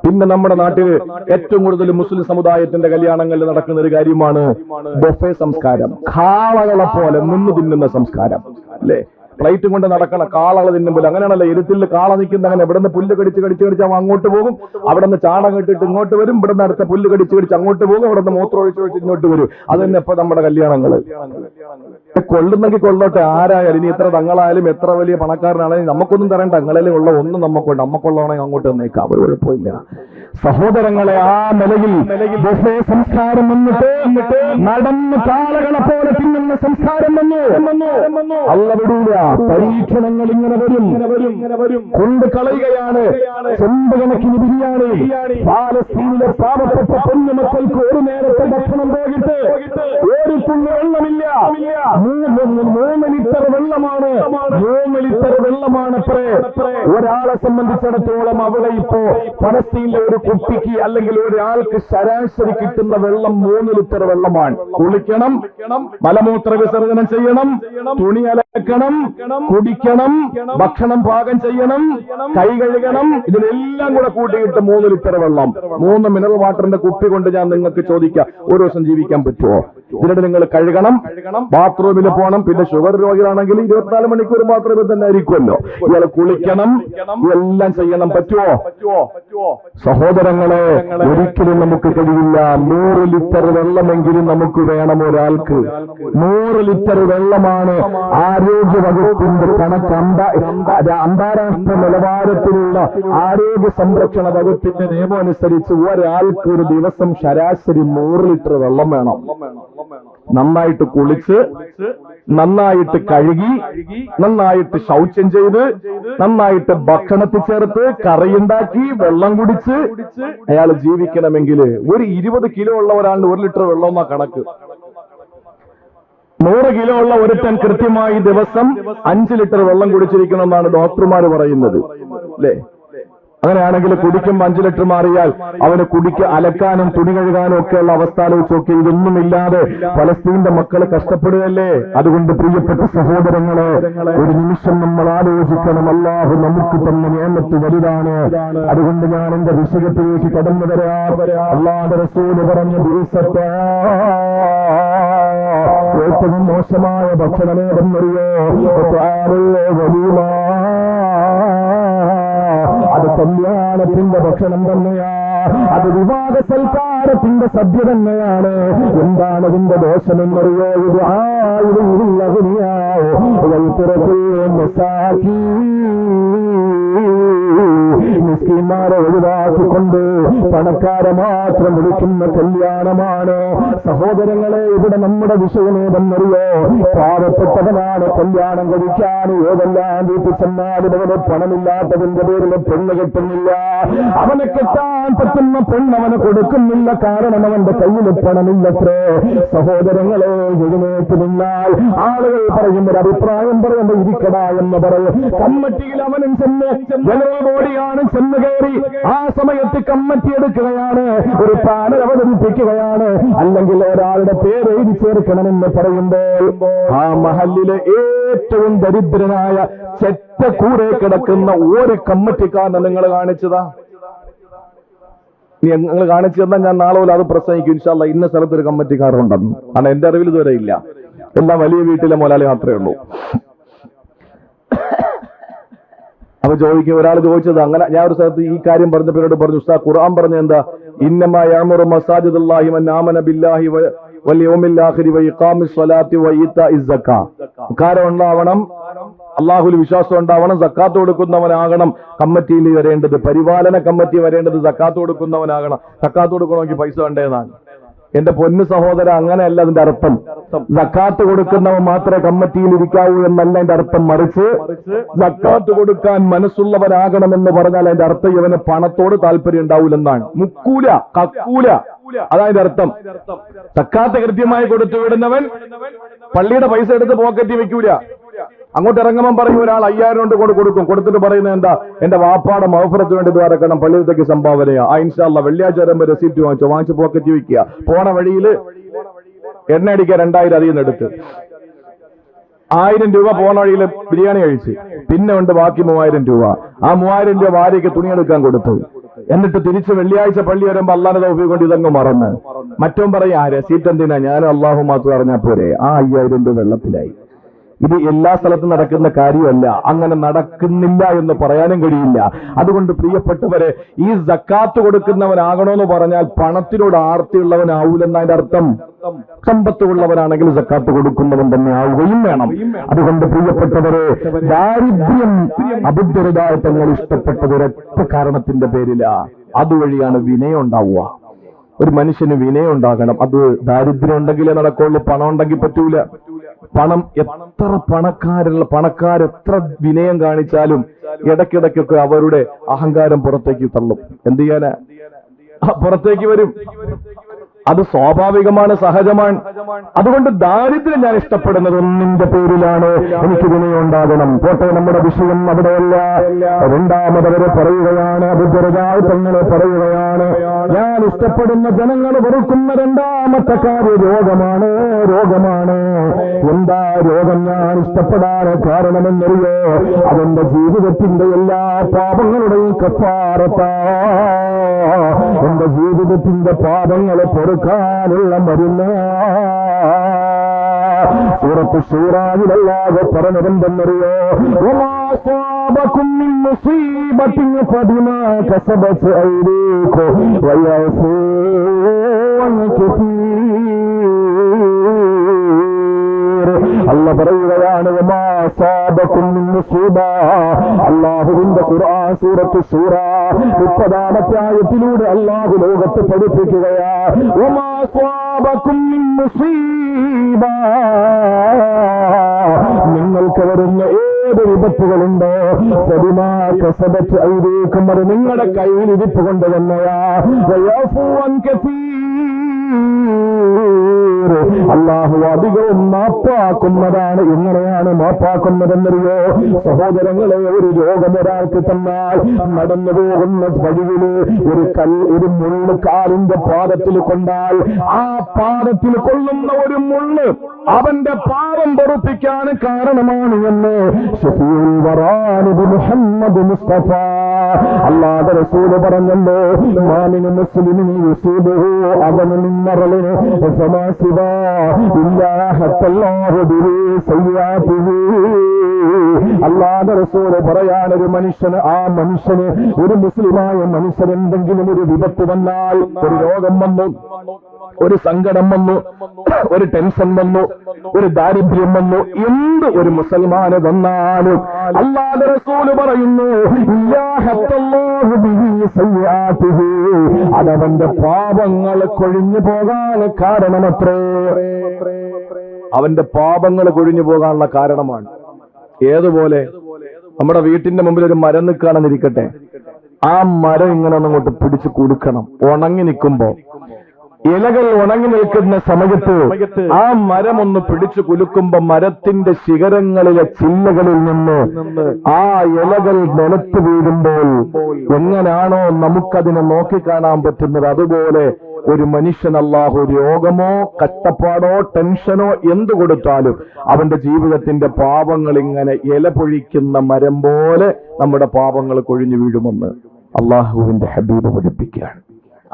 പിന്നെ നമ്മുടെ നാട്ടിൽ ഏറ്റവും കൂടുതൽ മുസ്ലിം സമുദായത്തിന്റെ കല്യാണങ്ങളിൽ നടക്കുന്ന ഒരു കാര്യമാണ് ബൊഫേ സംസ്കാരം. കാളകളെ പോലെ നിന്ന് തിന്നുന്ന സംസ്കാരം അല്ലേ? പ്ലേറ്റും കൊണ്ട് നടക്കണം, കാളകൾ തിന്നുമ്പോൾ. അങ്ങനെയാണല്ലോ, ഇരുത്തിൽ കാള നിൽക്കുന്ന. അങ്ങനെ ഇവിടുന്ന് പുല്ല് കടിച്ച് അവൻ അങ്ങോട്ട് പോകും, അവിടെ നിന്ന് ചാണകം ഇട്ടിട്ട് ഇങ്ങോട്ട് വരും, ഇവിടുന്ന് അടുത്ത പുല്ല് കടിച്ച് അങ്ങോട്ട് പോകും, അവിടെ നിന്ന് മൂത്രം ഒഴിച്ച് ഇങ്ങോട്ട് വരും. അത് തന്നെ ഇപ്പൊ നമ്മുടെ കല്യാണങ്ങള്. കൊള്ളുന്നെങ്കിൽ കൊള്ളോട്ടെ, ആരായാലും. ഇനി എത്ര തങ്ങളായാലും എത്ര വലിയ പണക്കാരനാണെങ്കിലും നമുക്കൊന്നും തരേണ്ട. തങ്ങളെ ഉള്ള ഒന്നും നമുക്കുണ്ട്. നമുക്കുള്ളവണെങ്കിൽ അങ്ങോട്ട് തന്നേക്കാം, ഒരു കുഴപ്പമില്ല. സഹോദരങ്ങളെ, ആ നിലയിൽ ബൊഫേ സംസ്കാരം വന്നിട്ട് നടന്ന് കാളകളെ പോലെ തിന്നുന്ന സംസ്കാരം വന്നു. അല്ല വിടൂല. പരീക്ഷണങ്ങൾ ഇങ്ങനെ വരും, കൊണ്ട് കളയുകയാണ്. ചെമ്പ് കണക്കിന് ബിരിയാണി. പാലസ്തീനിലെ പാവപ്പെട്ട പൊന്നുമക്കൾക്ക് ഒരു നേരത്തെ ഭക്ഷണം പോയിട്ട് ഒരു തുള്ളി വെള്ളമില്ല. 3 ലിറ്റർ വെള്ളമാണ്. 3 ലിറ്റർ വെള്ളമാണ്. ഒരാളെ സംബന്ധിച്ചിടത്തോളം അവിടെ ഇപ്പോ പലസ്തീനിലെ ഒരു കുട്ടിക്ക് അല്ലെങ്കിൽ ഒരാൾക്ക് ശരാശരി കിട്ടുന്ന വെള്ളം 3 ലിറ്റർ വെള്ളമാണ്. കുളിക്കണം, മലമൂത്ര വിസർജനം ചെയ്യണം, തുണി അലക്കണം, കുടിക്കണം, ഭക്ഷണം പാകം ചെയ്യണം, കൈ കഴുകണം. ഇതിനെല്ലാം കൂടെ കൂട്ടിയിട്ട് 3 ലിറ്റർ വെള്ളം. 3 മിനറൽ വാട്ടറിന്റെ കുപ്പി കൊണ്ട് ഞാൻ നിങ്ങൾക്ക് ചോദിക്കാം, ഒരു ദിവസം ജീവിക്കാൻ പറ്റുമോ? ഇതിനിടെ നിങ്ങൾ കഴുകണം, ബാത്റൂമിൽ പോകണം. പിന്നെ ഷുഗർ രോഗികളാണെങ്കിൽ 24 മണിക്കൂർ ബാത്റൂമിൽ തന്നെ ആയിരിക്കുമല്ലോ. ഇയാൾ കുളിക്കണം, എല്ലാം ചെയ്യണം. പറ്റുമോ? സഹോദരങ്ങളെ, ഒരിക്കലും നമുക്ക് കഴിയില്ല. 100 ലിറ്റർ വെള്ളമെങ്കിലും നമുക്ക് വേണം ഒരാൾക്ക്. 100 ലിറ്റർ വെള്ളമാണ് ആരോഗ്യ വകുപ്പിന്റെ കണക്ക്. അന്താരാഷ്ട്ര നിലവാരത്തിലുള്ള ആരോഗ്യ സംരക്ഷണ വകുപ്പിന്റെ നിയമം അനുസരിച്ച് ഒരാൾക്ക് ഒരു ദിവസം ശരാശരി 100 ലിറ്റർ വെള്ളം വേണം. നന്നായിട്ട് കുളിച്ച്, നന്നായിട്ട് കഴുകി, നന്നായിട്ട് ശൗചം ചെയ്ത്, നന്നായിട്ട് ഭക്ഷണത്തിൽ ചേർത്ത് കറിയുണ്ടാക്കി വെള്ളം കുടിച്ച് അയാൾ ജീവിക്കണമെങ്കിൽ ഒരു 20 കിലോ ഉള്ള ഒരാളിന് 1 ലിറ്റർ വെള്ളം എന്നാ കണക്ക്. 100 കിലോ ഉള്ള ഒരുത്തൻ കൃത്യമായി ദിവസം 5 ലിറ്റർ വെള്ളം കുടിച്ചിരിക്കണമെന്നാണ് ഡോക്ടർമാർ പറയുന്നത്, അല്ലേ? അങ്ങനെയാണെങ്കിൽ കുടിക്കുമ്പോൾ 5 ലിറ്റർ മാറിയാൽ അവന് അലക്കാനും തുണി കഴുകാനും ഒക്കെയുള്ള അവസ്ഥ ആലോചിച്ചൊക്കെ. ഇതൊന്നുമില്ലാതെ പലസ്തീന്റെ മക്കൾ കഷ്ടപ്പെടുകയല്ലേ? അതുകൊണ്ട് പ്രിയപ്പെട്ട സഹോദരങ്ങളെ, ഒരു നിമിഷം നമ്മൾ ആലോചിക്കണം. അല്ലാഹു നമുക്ക് തന്ന നിഅമത്ത് വലുതാണ്. അതുകൊണ്ട് ഞാൻ എന്റെ വിഷയത്തിലേക്ക് കടന്നു വരാം. അല്ലാഹുവിന്റെ റസൂൽ പറഞ്ഞു, ഏറ്റവും മോശമായ ഭക്ഷണം ഏതെന്നറിയോ? അത് കല്യാണത്തിന്റെ ഭക്ഷണം തന്നെയാ. അത് വിവാഹ സൽക്കാരത്തിന്റെ സദ്യ തന്നെയാണ്. എന്താണ് അതിന്റെ ദോഷമെന്നറിയോ? ഇത് മിസ്കീന്മാരെ ഒഴിവാക്കിക്കൊണ്ട് പണക്കാരെ മാത്രം വിളിക്കുന്ന കല്യാണമാണ്. സഹോദരങ്ങളെ, ഇവിടെ നമ്മുടെ വിഷയം ഏതെന്നറിയോ? പാവപ്പെട്ടവനാണ് കല്യാണം കഴിക്കാൻ. ഏതെല്ലാം വീട്ടിൽ ചെന്നാലും അവന് പണമില്ലാത്തതിന്റെ പേരിൽ പെണ്ണ് കെട്ടുന്നില്ല. അവനെ കെട്ടാൻ പറ്റുന്ന പെണ്ണവന് കൊടുക്കുന്നില്ല. കാരണം അവന്റെ കയ്യിൽ പണമില്ലത്രേ. സഹോദരങ്ങളെ, എഴുന്നേറ്റ് നിന്നാൽ ആളുകൾ പറയും, ഒരു അഭിപ്രായം പറയുമ്പോ ഇരിക്കടാ എന്ന് പറയും. കമ്മിറ്റിയിൽ അവനും ചെന്ന് ജനറൽ ബോഡിയാണ് ചെന്ന് കയറി. ആ സമയത്ത് കമ്മിറ്റി എടുക്കുകയാണ്, ഒരു പാനൽ അവതരിപ്പിക്കുകയാണ്, അല്ലെങ്കിൽ ഒരാളുടെ പേര് എഴുതി ചേർക്കണമെന്ന് പറയുമ്പോൾ ആ മഹല്ലിലെ ഏറ്റവും ദരിദ്രനായ ചെറ്റക്കൂടെ കിടക്കുന്ന ഒരു കമ്മിറ്റിക്കാരനെ നിങ്ങൾ കാണിച്ചതാ. നിങ്ങൾ കാണിച്ചു തന്നാൽ ഞാൻ നാളെ പോലെ അത് പ്രസംഗിക്കും. ഇൻഷാ അല്ലാഹ് ഇന്ന സ്ഥലത്തൊരു കമ്മിറ്റിക്കാരുണ്ടെന്ന്. കാരണം എന്റെ അറിവിൽ ഇതുവരെ ഇല്ല. എല്ലാം വലിയ വീട്ടിലെ മുതലാളി മാത്രമേ ഉള്ളൂ. അപ്പൊ ചോദിക്കും, ഒരാൾ ചോദിച്ചത് അങ്ങനെ. ഞാൻ ഒരു സ്ഥലത്ത് ഈ കാര്യം പറഞ്ഞപ്പോഴോട് പറഞ്ഞു, ഉസ്താദ് ഖുർആൻ പറഞ്ഞ എന്താ? ഇന്നമാ യഅ്മുറു മസാജിദുല്ലാഹി മൻ ആമന ബില്ലാഹി വൽ യൗമിൽ ആഖിരി വ ഇഖാമിസ് സ്വലാത്തി വ ഈതാഇസ് സക്കാ. കാര്യം ഉണ്ടാവണം, അള്ളാഹുൽ വിശ്വാസം ഉണ്ടാവണം, സക്കാത്ത് കൊടുക്കുന്നവനാകണം കമ്മിറ്റിയിൽ വരേണ്ടത്. പരിപാലന കമ്മിറ്റി വരേണ്ടത് സക്കാത്ത് കൊടുക്കുന്നവനാകണം. സക്കാത്ത് കൊടുക്കണമെങ്കിൽ പൈസ വേണ്ടേന്നാണ്. എന്റെ പൊന്നു സഹോദര, അങ്ങനെയല്ല അതിന്റെ അർത്ഥം. സക്കാത്ത് കൊടുക്കുന്നവൻ മാത്രമേ കമ്മിറ്റിയിൽ ഇരിക്കാവൂ എന്നല്ല അതിന്റെ അർത്ഥം. മറിച്ച് സക്കാത്ത് കൊടുക്കാൻ മനസ്സുള്ളവനാകണമെന്ന് പറഞ്ഞാൽ അതിന്റെ അർത്ഥം ഇവന് പണത്തോട് താല്പര്യം ഉണ്ടാവൂലെന്നാണ്. മുക്കൂല, കക്കൂല, അതതിന്റെ അർത്ഥം. സക്കാത്ത് കൃത്യമായി കൊടുത്തു വിടുന്നവൻ പള്ളിയുടെ പൈസ എടുത്ത് പോക്കറ്റിൽ വെക്കൂല. അങ്ങോട്ട് ഇറങ്ങുമ്പോൾ പറയും ഒരാൾ 5000 കൊണ്ട് കൊടുക്കും. കൊടുത്തിട്ട് പറയുന്നത് എന്താ, എന്റെ വാപ്പാടെ മഹഫറത്തിന് വേണ്ടി ദ്വാരക്കണം, പള്ളിയിലത്തേക്ക് സംഭാവനയാ. ഇൻഷാ അല്ലാഹ് വെള്ളിയാഴ്ച വരുമ്പോ റെസിപ്റ്റ് വാങ്ങിച്ച് പോക്കറ്റ് വെക്കുക. പോണ വഴിയിൽ എണ്ണ അടിക്കാൻ 2000 അതിൽ നിന്ന് എടുത്ത് 1000 രൂപ പോണ വഴിയിൽ ബിരിയാണി കഴിച്ച്, പിന്നെ ഉണ്ട് ബാക്കി 3000 രൂപ. ആ 3000 രൂപ ഭാര്യയ്ക്ക് തുണിയെടുക്കാൻ കൊടുത്തു. എന്നിട്ട് തിരിച്ച് വെള്ളിയാഴ്ച പള്ളി വരുമ്പോ അള്ളാഹുവിന്റെ തൗഫീഖ് കൊണ്ട് ഇതങ്ങ് മറന്ന് മറ്റോൻ പറയും, ആ റെസിപ്റ്റ് എന്തിനാ, ഞാനും അള്ളാഹു മാത്രം അറിഞ്ഞാൽ പോരെ. ആ 5000 രൂപ വെള്ളത്തിലായി. ഇത് എല്ലാ സ്ഥലത്തും നടക്കുന്ന കാര്യമല്ല, അങ്ങനെ നടക്കുന്നില്ല എന്ന് പറയാനും കഴിയില്ല. അതുകൊണ്ട് പ്രിയപ്പെട്ടവരെ, ഈ സക്കാത്ത് കൊടുക്കുന്നവനാകണമെന്ന് പറഞ്ഞാൽ പണത്തിനോട് ആർത്തിയുള്ളവനാവൂലെന്നതിന്റെ അർത്ഥം. സമ്പത്തുള്ളവനാണെങ്കിൽ സക്കാത്ത് കൊടുക്കുന്നവൻ തന്നെ ആവുകയും വേണം. അതുകൊണ്ട് പ്രിയപ്പെട്ടവരെ, ദാരിദ്ര്യം അബുദ്ധരുതായ തങ്ങൾ ഇഷ്ടപ്പെട്ടത് ഒരൊറ്റ കാരണത്തിന്റെ പേരിലാ. അതുവഴിയാണ് വിനയം ഉണ്ടാവുക. ഒരു മനുഷ്യന് വിനയം ഉണ്ടാകണം. അത് ദാരിദ്ര്യം ഉണ്ടെങ്കിലേ നടക്കുള്ളൂ, പണം ഉണ്ടെങ്കിൽ പറ്റൂല. പണം എത്ര പണക്കാരെത്ര വിനയം കാണിച്ചാലും ഇടയ്ക്കിടയ്ക്കൊക്കെ അവരുടെ അഹങ്കാരം പുറത്തേക്ക് തള്ളും. എന്ത് ചെയ്യാനാ, പുറത്തേക്ക് വരും. അത് സ്വാഭാവികമാണ്, സഹജമാണ്. അതുകൊണ്ട് ദാരിദ്ര്യം ഞാൻ ഇഷ്ടപ്പെടുന്നത് ഒന്നിന്റെ പേരിലാണ്, എനിക്ക് വിനയം ഉണ്ടാകണം. പോട്ടെ, നമ്മുടെ വിഷയം അവിടെയല്ല. രണ്ടാമതവരെ പറയുകയാണ്, അബൂദർദാഹ് തങ്ങളെ പറയുകയാണ്, ഞാൻ ഇഷ്ടപ്പെടുന്ന ജനങ്ങൾ വെറുക്കുന്ന രണ്ടാമത്തെ കാര്യം രോഗമാണ്. എന്താ രോഗം ഞാൻ ഇഷ്ടപ്പെടാൻ കാരണമെന്നറിയോ? അതെന്റെ ജീവിതത്തിന്റെ എല്ലാ പാപങ്ങളുടെയും കഫാറത്താ. എന്റെ ജീവിതത്തിന്റെ പാപങ്ങളെ പൊറുക്കാനുള്ള മരുന്ന്. സൂറത്ത് ശൂറായിൽ അല്ലാഹു പറഞ്ഞതെന്തെന്നറിയോ? വമാ അസാബകും മിൻ മുസീബത്തിൻ ഫബിമാ കസബത് ഐദീകും വയഫൂ അൻ കസീർ. അല്ലാഹു പറയുകയാണ്, വമാ അസാബകും മിൻ മുസീബ. അല്ലാഹുവിന്റെ ഖുർആൻ സൂറത്ത് ശൂറ 30-ാമത്തെ ആയത്തിലൂടെ അല്ലാഹു ലോകത്ത് പഠിപ്പിക്കുകയാ, വമാ അസാബകും മിൻ മുസീബ. നിങ്ങൾക്ക് വരുന്ന ഏത് വിപത്തുകളുണ്ടോ, ഫബിമാ കസബത് ഐദീകും, അത് നിങ്ങളുടെ കയ്യിൽ ഇരിപ്പ് കൊണ്ട് തന്നെയാ. വയഫൂ അൻ കസീർ. അല്ലാഹു അധികവും മാപ്പാക്കുന്നതാണ്. എങ്ങനെയാണ് മാപ്പാക്കുന്നതെന്നറിയോ? സഹോദരങ്ങളെ, ഒരു രോഗം ഒരാൾക്ക് തന്നാൽ നടന്നു പോകുന്ന വഴിയില് ഒരു മുള്ള് കാലിന്റെ പാദത്തിൽ കൊണ്ടാൽ ആ പാദത്തിൽ കൊള്ളുന്ന ഒരു മുള്ള് അവന്റെ പാപം പൊറുപ്പിക്കാൻ കാരണമാണ് എന്ന് ശഫീഉൽ വറാനിബ് മുഹമ്മദ് മുസ്തഫ അല്ലാഹുവിന്റെ റസൂൽ പറഞ്ഞല്ലോ, മാമിനു മുസ്ലിമിൻ യുസീബുഹു അവൻ മിൻ മറലിൻ ഫമാ സിവാ ഇല്ലാ ഹത്തല്ലാഹു ബിഹി സയ്യാതിഹി. അല്ലാഹുവിന്റെ റസൂൽ പറയാണ്, ഒരു മനുഷ്യന്, ആ മനുഷ്യന്, ഒരു മുസ്ലിമായ മനുഷ്യൻ എന്തെങ്കിലും ഒരു വിപത്ത് വന്നാൽ, ഒരു രോഗം വന്നു, ഒരു സങ്കടം വന്നു, ഒരു ടെൻഷൻ വന്നു, ഒരു ദാരിദ്ര്യം വന്നു, എന്ത് ഒരു മുസൽമാന് വന്നാലും അല്ലാഹുവിന്റെ റസൂൽ പറയുന്നു, അതവന്റെ പാപങ്ങൾ കൊഴിഞ്ഞു പോകാൻ കാരണമത്രേ. അവന്റെ പാപങ്ങൾ കൊഴിഞ്ഞു പോകാനുള്ള കാരണമാണ്. ഏതുപോലെ നമ്മുടെ വീട്ടിന്റെ മുമ്പിൽ ഒരു മരം നിൽക്കുകയാണെന്നിരിക്കട്ടെ, ആ മരം ഇങ്ങനെ ഒന്നങ്ങോട്ട് പിടിച്ചു കുലുക്കണം. ഉണങ്ങി നിൽക്കുമ്പോ, ഇലകൾ ഉണങ്ങി നിൽക്കുന്ന സമയത്ത് ആ മരം ഒന്ന് പിടിച്ചു കുലുക്കുമ്പോ മരത്തിന്റെ ശിഖരങ്ങളിലെ ചില്ലകളിൽ നിന്ന് ആ ഇലകൾ നിലത്ത് വീഴുമ്പോൾ എങ്ങനാണോ നമുക്കതിനെ നോക്കിക്കാണാൻ പറ്റുന്നത്, അതുപോലെ ഒരു മനുഷ്യൻ അല്ലാഹു രോഗമോ കഷ്ടപ്പാടോ ടെൻഷനോ എന്തു കൊടുത്താലും അവന്റെ ജീവിതത്തിന്റെ പാപങ്ങൾ ഇങ്ങനെ ഇല പൊഴിക്കുന്ന മരം പോലെ നമ്മുടെ പാപങ്ങൾ കൊഴിഞ്ഞു വീഴുമെന്ന് അല്ലാഹുവിന്റെ ഹബീബ് പഠിപ്പിക്കുകയാണ്.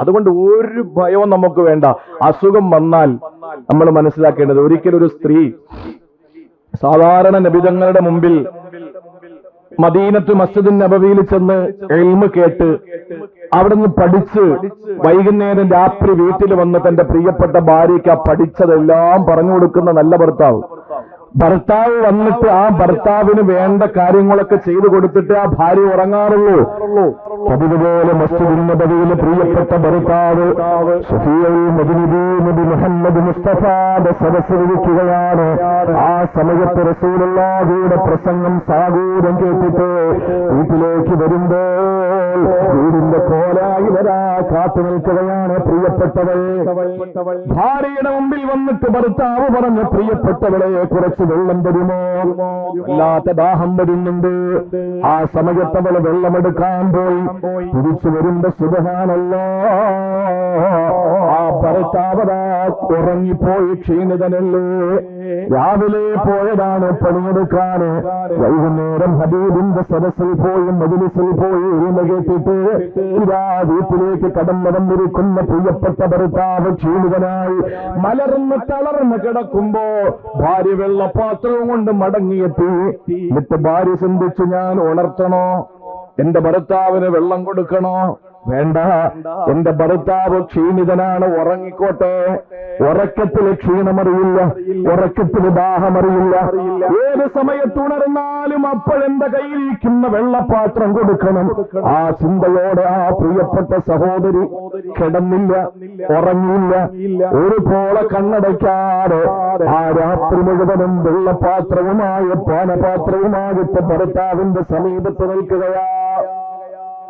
അതുകൊണ്ട് ഒരു ഭയവും നമുക്ക് വേണ്ട. അസുഖം വന്നാൽ നമ്മൾ മനസ്സിലാക്കേണ്ടത്, ഒരിക്കലും ഒരു സ്ത്രീ സാധാരണ നബിതങ്ങളുടെ മുമ്പിൽ മദീനത്ത് മസ്ജിദ് നബവിയിൽ ചെന്ന് ഇൽമ് കേട്ട് അവിടുന്ന് പഠിച്ച് വൈകുന്നേരം രാത്രി വീട്ടിൽ വന്ന് തന്റെ പ്രിയപ്പെട്ട ഭാര്യയ്ക്ക് ആ പഠിച്ചതെല്ലാം പറഞ്ഞു കൊടുക്കുന്ന നല്ല ഭർത്താവ്. ഭർത്താവ് വന്നിട്ട് ആ ഭർത്താവിന് വേണ്ട കാര്യങ്ങളൊക്കെ ചെയ്തു കൊടുത്തിട്ട് ആ ഭാര്യ ഉറങ്ങാറുള്ളൂ. അതുപോലെ മസ്ജിദുൽ നബവിയിൽ പ്രിയപ്പെട്ട ഭർത്താവ് ഷഫീഉൽ മുദ്നിബീൻ നബി മുഹമ്മദ് മുസ്തഫയുടെ സദസ്സിലിരിക്കുകയാണ്. ആ സമയത്ത് റസൂലുള്ളാഹിയുടെ പ്രസംഗം സാഗൂരം കേട്ടിട്ട് വീട്ടിലേക്ക് വരുമ്പോൾ വീടിന്റെ കോലായി വരാ കാത്തു നിൽക്കുകയാണ് പ്രിയപ്പെട്ടവൾ. ഭാര്യയുടെ മുമ്പിൽ വന്നിട്ട് ഭർത്താവ് പറഞ്ഞു, പ്രിയപ്പെട്ടവളെ കുറച്ച് വെള്ളം തരുമോ? അല്ലാത്ത ദാഹം വരുന്നുണ്ട്. ആ സമയത്ത് അവൾ വെള്ളമെടുക്കാൻ പോയി. തിരിച്ചു വരുമ്പോ സുബ്ഹാനല്ലാഹ്, ആ ഭർത്താവ് ഉറങ്ങിപ്പോയി, ക്ഷീണിതനല്ലേ. രാവിലെ പോയതാണ് പണിയെടുക്കാന്. വൈകുന്നേരം ഹബീബിന്റെ സദസ്സിൽ പോയി മജ്‌ലിസിൽ പോയി ഇരുന്ന് കേട്ടിട്ട് ഇതാ വീട്ടിലേക്ക് കടന്നു വന്നിരിക്കുന്ന പ്രിയപ്പെട്ട ഭർത്താവ് ക്ഷീണിതനായി മലർന്ന് തളർന്ന് കിടക്കുമ്പോ ഭാര്യ വെള്ളപാത്രവും കൊണ്ട് മടങ്ങിയെത്തി. എന്നിട്ട് ഭാര്യ ചിന്തിച്ചു, ഞാൻ ഉണർത്തണോ? എന്റെ ഭർത്താവിന് വെള്ളം കൊടുക്കണോ? വേണ്ട, എന്റെ ഭർത്താവ് ക്ഷീണിതനാണ്, ഉറങ്ങിക്കോട്ടെ. ഉറക്കത്തില് ക്ഷീണമറിയില്ല, ഉറക്കത്തില് ദാഹമറിയില്ല. ഏത് സമയത്ത് ഉണർന്നാലും അപ്പോഴെന്റെ കയ്യിലിരിക്കുന്ന വെള്ളപാത്രം കൊടുക്കണം. ആ ചിന്തയോടെ ആ പ്രിയപ്പെട്ട സഹോദരി കിടന്നില്ല, ഉറങ്ങിയില്ല. ഒരു പോള കണ്ണടയ്ക്കാതെ ആ രാത്രി മുഴുവനും വെള്ളപാത്രവുമായി പാനപാത്രവുമായിട്ട് ഭർത്താവിന്റെ സമീപത്ത് നിൽക്കുകയാ.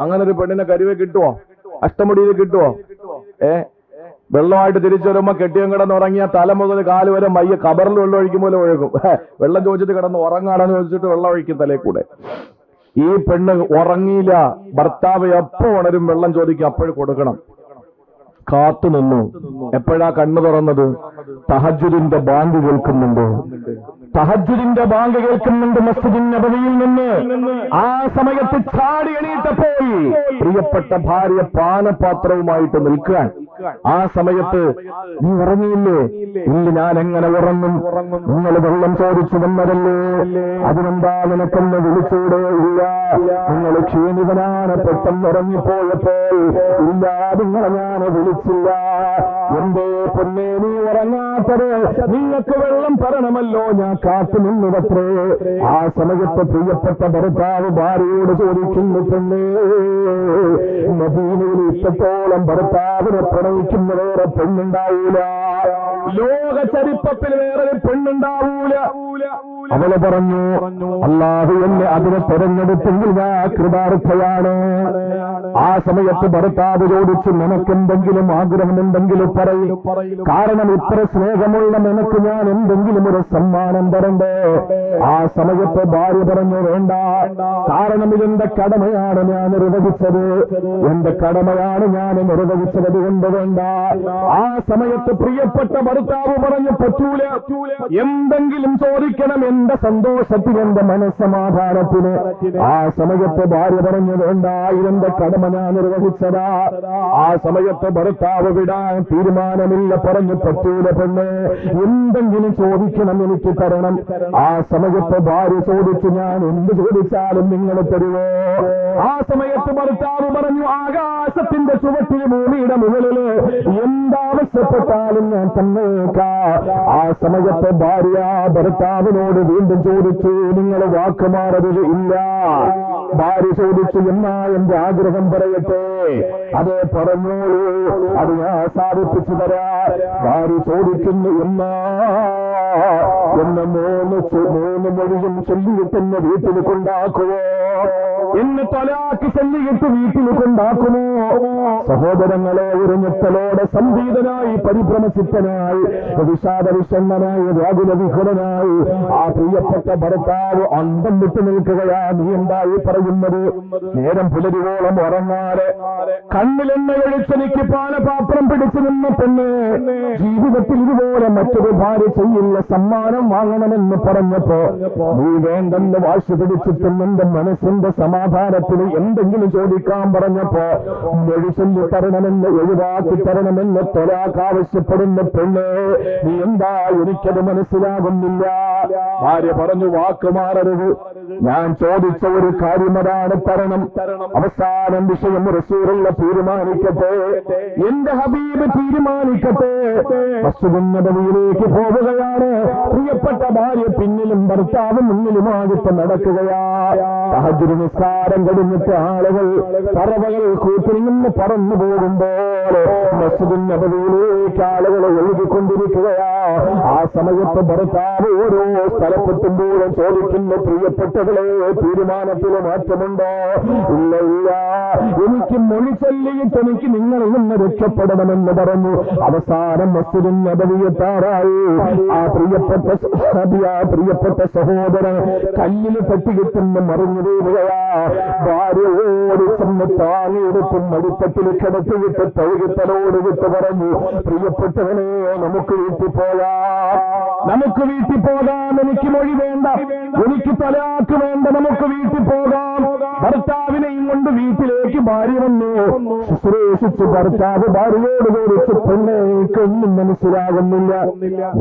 അങ്ങനെ ഒരു പെണ്ണിനെ കരുവെ കിട്ടുവോ? അഷ്ടമുടിയിൽ കിട്ടുവോ? വെള്ളമായിട്ട് തിരിച്ചു വരുമ്പോ കെട്ടിയം കിടന്ന് ഉറങ്ങിയ തല മുതൽ കാല് വരെ മയ്യ കബറിൽ വെള്ളം ഒഴിക്കും പോലെ ഒഴുകും. വെള്ളം ചോദിച്ചിട്ട് കിടന്ന് ഉറങ്ങാണെന്ന് ചോദിച്ചിട്ട് വെള്ളം ഒഴിക്കും തലേ കൂടെ. ഈ പെണ്ണ് ഉറങ്ങിയില്ല. ഭർത്താവ് എപ്പോ ഉണരും വെള്ളം ചോദിക്കും, അപ്പോഴും കൊടുക്കണം. കാത്തു നിന്നു. എപ്പോഴാ കണ്ണു തുറന്നത്? തഹജ്ജുദിന്റെ ബാങ്ക് കേൾക്കുന്നുണ്ട്. തഹജ്ജുദിന്റെ ബാങ്ക് കേൾക്കുന്നുണ്ട് മസ്ജിദുൻ നബവിയിൽ നിന്ന്. ആ സമയത്ത് ചാടി എണീറ്റപ്പോൾ പ്രിയപ്പെട്ട ഭാര്യ പാനപാത്രവുമായിട്ട് നിൽക്കാൻ. ആ സമയത്ത്, നീ ഉറങ്ങിയില്ലേ? ഇല്ല, ഞാൻ എങ്ങനെ ഉറങ്ങും? നിങ്ങൾ വെള്ളം ചോദിച്ചു വന്നതല്ലേ, അതിനെന്താ നിനക്കെന്നെ വിളിച്ചൂടെ? ഇല്ല, നിങ്ങൾ ക്ഷീണിതനാണ്, പെട്ടെന്ന് ഉറങ്ങിപ്പോയപ്പോൾ ഇല്ല, നിങ്ങളെ ഞാൻ വിളിച്ചില്ല. എന്തേ പൊന്നേ നീ ഉറങ്ങാത്തത്? നിങ്ങൾക്ക് വെള്ളം തരണമല്ലോ, ഞാൻ കാത്തു നിന്നതത്രേ. ആ സമയത്ത് പ്രിയപ്പെട്ട ഭർത്താവ് ഭാര്യയോട് ചോദിക്കുന്നിട്ടുണ്ട്, മദീനയിൽ ഇത്രത്തോളം ഭർത്താവിനെ പ്രണയിക്കുന്ന വേറെ പെണ്ണുണ്ടാവൂല, ലോക ചരിത്രത്തിൽ വേറെ പെണ്ണുണ്ടാവൂല. അവള് പറഞ്ഞു, അല്ലാഹു എന്നെ അതിനെ തെരഞ്ഞെടുത്തെങ്കിൽ ഞാൻ കൃതാർത്ഥയാണ്. ആ സമയത്ത് ഭർത്താവ് ചോദിച്ചു, നിനക്കെന്തെങ്കിലും ആഗ്രഹമുണ്ടെങ്കിലും പറയും, കാരണം ഇത്ര സ്നേഹമുള്ള നിനക്ക് ഞാൻ എന്തെങ്കിലും ഒരു സമ്മാനം തരണ്ടേ? ആ സമയത്ത് ഭാര്യ പറഞ്ഞു, വേണ്ട, കാരണം ഇതെന്റെ കടമയാണ് ഞാൻ നിർവഹിച്ചത്, എന്റെ കടമയാണ് ഞാൻ നിർവഹിച്ചത്, അതുകൊണ്ട് വേണ്ട. ആ സമയത്ത് പ്രിയപ്പെട്ട ഭർത്താവ് പറഞ്ഞു, പറ്റൂല, എന്തെങ്കിലും ചോദിക്കണം, എന്റെ സന്തോഷത്തിന്, എന്റെ മനസ്സമാധാനത്തിന്. ആ സമയത്ത് ഭാര്യ പറഞ്ഞു, വേണ്ട, ഇതെന്റെ കടമ ഞാൻ നിർവഹിച്ചതാ. ആ സമയത്ത് ഭർത്താവ് വിടാൻ തീരുമാനമില്ല, പറഞ്ഞു, പറ്റൂല പെണ്ണ്, എന്തെങ്കിലും ചോദിക്കണം, എനിക്ക് തരണം. ആ സമയത്ത് ഭാര്യ ചോദിച്ചു, ഞാൻ എന്ത് ചോദിച്ചാലും നിങ്ങൾ തരുവോ? ആ സമയത്ത് ഭർത്താവ് പറഞ്ഞു, ആകാശത്തിന്റെ ചുവട്ടിൽ ഭൂമിയുടെ മുകളില് എന്താവശ്യപ്പെട്ടാലും ഞാൻ തന്നേക്കാം. ആ സമയത്ത് ഭാര്യ ഭർത്താവിനോട് വീണ്ടും ചോദിച്ചു, നിങ്ങൾ വാക്ക് മാറരുത്? ഇല്ല. ഭാര്യ ചോദിച്ചു, എന്നാ എന്റെ ആഗ്രഹം പറയട്ടെ? അതേ, പറഞ്ഞോളൂ, അത് ഞാൻ സാധിപ്പിച്ചു തരാ. ഭാര്യ ചോദിക്കുന്നു, എന്നാ എന്നെ മൂന്ന് മൊഴിയും ചൊല്ലിയിട്ട് എന്നെ വീട്ടിൽ കൊണ്ടാക്കുവോ? എന്നെ തലാക്ക് ചൊല്ലിയിട്ട് വീട്ടിൽ കൊണ്ടാക്കുമോ? സഹോദരങ്ങളെ, ഒരു ഞെട്ടലോടെ സംഭീതനായി, പരിഭ്രമചിത്തനായി, വിഷാദവിഷണ്ണനായി, വ്യാകുലവിഹുരനായി ആ പ്രിയപ്പെട്ട ഭർത്താവ് അന്തം വിട്ടു നിൽക്കുകയാ. നീ എന്തായി പറയുന്നത്? നേരം പുലരുവോളം ഉറങ്ങാതെ കണ്ണിലെണ്ണ ഒഴിച്ചെനിക്ക് പാനപാത്രം പിടിച്ചു നിന്ന പെണ്ണ് ജീവിതത്തിൽ ഇതുപോലെ മറ്റൊരു ഭാര്യ ചെയ്യില്ല, സമ്മാനം വാങ്ങണമെന്ന് പറഞ്ഞപ്പോ നീ വേണ്ടെന്ന് വാശി പിടിച്ചിട്ടും എന്റെ മനസ്സിന്റെ സമാധാനം സമാധാനത്തിന് എന്തെങ്കിലും ചോദിക്കാൻ പറഞ്ഞപ്പോ മൊഴി ചൊല്ലി തരണമെന്ന് ഒഴിവാക്കി തരണമെന്ന് തൊലാഖ് ആവശ്യപ്പെടുന്ന പെണ്ണ്, നീ എന്താ എനിക്കത് മനസ്സിലാകുന്നില്ല. ഭാര്യ പറഞ്ഞു, വാക്ക് മാറരുത്, ഞാൻ ചോദിച്ച ഒരു കാര്യം അതാണ്, തരണം. അവസാനം വിഷയം റസൂലുള്ള തീരുമാനിക്കട്ടെ, എന്റെ ഹബീബ് തീരുമാനിക്കട്ടെ. മസ്ജിദുൻ നബവിയിലേക്ക് പോവുകയാണ്. പ്രിയപ്പെട്ട ഭാര്യ പിന്നിലും ഭർത്താവ് മുന്നിലുമായിട്ട് നടക്കുകയാ. തഹജ്ജുദ് നിസ്കാരം കഴിഞ്ഞിട്ട് ആളുകൾ പറവകൾ കൂട്ടിൽ നിന്ന് പറന്നു പോകുമ്പോൾ മസ്ജിദുൻ നബവിയിലേക്ക് ആളുകൾ ഒഴുകിക്കൊണ്ടിരിക്കുകയാ. ആ സമയത്ത് ഭർത്താവ് ഓരോ സ്ഥലത്തെത്തുമ്പോഴും ചോദിക്കുന്നു, പ്രിയപ്പെട്ടവളെ, തീരുമാനത്തിൽ മാറ്റമുണ്ടോ? ഇല്ല ഇല്ല, എനിക്ക് മൊഴി ചൊല്ലിയിട്ട് എനിക്ക് നിങ്ങളിൽ നിന്ന് രക്ഷപ്പെടണമെന്ന് പറഞ്ഞു. അവസാനം മസ്ജിദുൻ നബവിയെത്താറായി. ആ പ്രിയപ്പെട്ട സഹോദരൻ കല്ലിൽ തട്ടികിട്ടുന്ന മറിഞ്ഞു വീഴുകയാ. ഭാര്യ ഓടി ചെന്ന് താങ്ങിയെടുത്ത് മടിത്തട്ടിൽ കിടത്തിയിട്ട് തഴുകിത്തലോട് വിട്ട് പറഞ്ഞു, പ്രിയപ്പെട്ടവനെ, നമുക്ക് വീട്ടിൽ പോകാം, നമുക്ക് വീട്ടിൽ പോകാം, എനിക്ക് മൊഴി വേണ്ട, എനിക്ക് തലാക്ക് വേണ്ട, നമുക്ക് വീട്ടിൽ പോകാം. ഭർത്താവിനെയും കൊണ്ട് വീട്ടിലേക്ക് ഭാര്യ വന്നു. ശുശ്രൂഷിച്ച് ഭർത്താവ് ഭാര്യയോട് ചോദിച്ചു, പെണ്ണേക്കൊന്നും മനസ്സിലാകുന്നില്ല,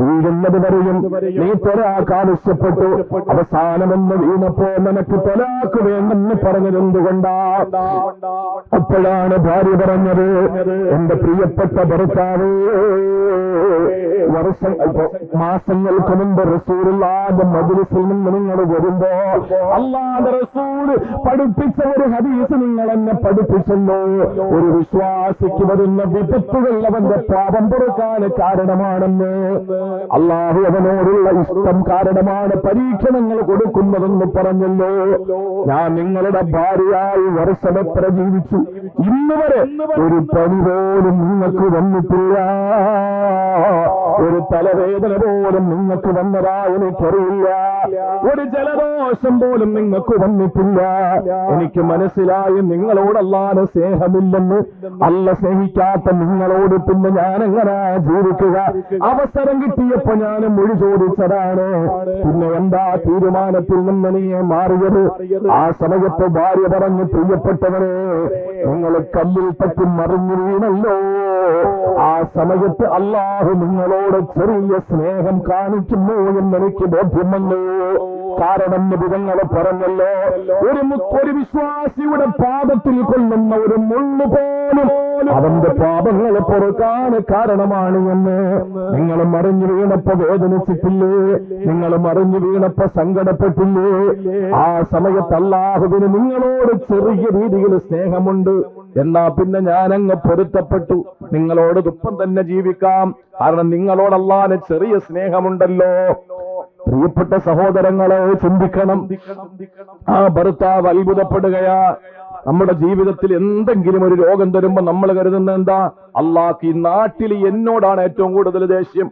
വീഴുന്നത് വരെയും നീ തൊലാക്ക് ആവശ്യപ്പെട്ടു, അവസാനമെന്ന് വീണപ്പോ നിനക്ക് തൊലാക്ക് വേണ്ടെന്ന് പറഞ്ഞത് എന്തുകൊണ്ടാ? അപ്പോഴാണ് ഭാര്യ പറഞ്ഞത്, എന്റെ പ്രിയപ്പെട്ട ഭർത്താവ് മാസങ്ങൾക്ക് മുമ്പ് റസൂലുള്ളാഹിന്റെ മജ്‌ലിസിൽ നിന്ന് നിങ്ങൾ വരുമ്പോ അല്ലാഹുവിന്റെ റസൂൽ പഠിപ്പിച്ച ഒരു ഹദീസ് നിങ്ങൾ എന്നെ പഠിപ്പിച്ചല്ലോ. ഒരു വിശ്വാസിക്ക് വരുന്ന വിപത്തുകൾ അവന്റെ പാപം പൊറുക്കാൻ കാരണമാണെന്ന്. അല്ലാഹു അവനോടുള്ള ഇഷ്ടം കാരണമാണ് പരീക്ഷണങ്ങൾ കൊടുക്കുന്നതെന്ന് പറഞ്ഞല്ലോ. ഞാൻ നിങ്ങളുടെ ഭാര്യയായി വർഷമെത്ര ജീവിച്ചു, ഇന്ന് വരെ ഒരു പനി പോലും നിങ്ങൾക്ക് വന്നിട്ടില്ല, ഒരു തലവേദന പോലും നിങ്ങൾക്ക് വന്നതായി എനിക്കറിയില്ല, ഒരു ജലദോഷം പോലും നിങ്ങൾക്ക് വന്നിട്ടില്ല. എനിക്ക് മനസ്സിലായി നിങ്ങളോട് അല്ലാഹുവിന് സ്നേഹമില്ലെന്ന്. അല്ല സ്നേഹിക്കാത്ത നിങ്ങളോട് പിന്നെ ഞാൻ എങ്ങനെ ജീവിക്കുക? അവസരം കിട്ടിയപ്പോ ഞാൻ മൊഴി ചോദിച്ചതാണ്, പിന്നെ എന്താ തീരുമാനത്തിൽ നിന്ന് നീ മാറിയത്? ആ സമയത്ത് ഭാര്യ പറഞ്ഞു, പ്രിയപ്പെട്ടവരെ, നിങ്ങൾ കല്ലിൽ തട്ടി മറിഞ്ഞു വീണല്ലോ. ആ സമയത്ത് അല്ലാഹു നിങ്ങളോട് ചെറിയ സ്നേഹം കാണിക്കുന്നു എന്നെനിക്ക് ബോധ്യം വന്നു. കാരണം നബിതങ്ങൾ പറഞ്ഞല്ലോ, ഒരു വിശ്വാസിയുടെ പാപത്തിൽ കൊള്ളുന്ന ഒരു മുള്ളു പോലും അവന്റെ പാപങ്ങളെ പൊറുക്കാൻ കാരണമാണ് എന്ന്. നിങ്ങൾ മറിഞ്ഞു വീണപ്പോ വേദനിച്ചിട്ടില്ലേ? നിങ്ങൾ മറിഞ്ഞു വീണപ്പോ സങ്കടപ്പെട്ടില്ലേ? ആ സമയത്ത് അല്ലാഹുവിന് നിങ്ങളോട് ചെറിയ രീതിയിൽ സ്നേഹമുണ്ട്. എന്നാ പിന്നെ ഞാനങ്ങ് പൊരുത്തപ്പെട്ടു, നിങ്ങളോടൊപ്പം തന്നെ ജീവിക്കാം, കാരണം നിങ്ങളോട് അല്ലാഹുവിന് ചെറിയ സ്നേഹമുണ്ടല്ലോ. പ്രിയപ്പെട്ട സഹോദരങ്ങളെ, ചിന്തിക്കണം. ആ ഭർത്താവ് അത്ഭുതപ്പെടുകയാ. നമ്മുടെ ജീവിതത്തിൽ എന്തെങ്കിലും ഒരു രോഗം തരുമ്പോ നമ്മൾ കരുതുന്ന എന്താ? അല്ലാഹ് ഈ നാട്ടിൽ എന്നോടാണ് ഏറ്റവും കൂടുതൽ ദേഷ്യം.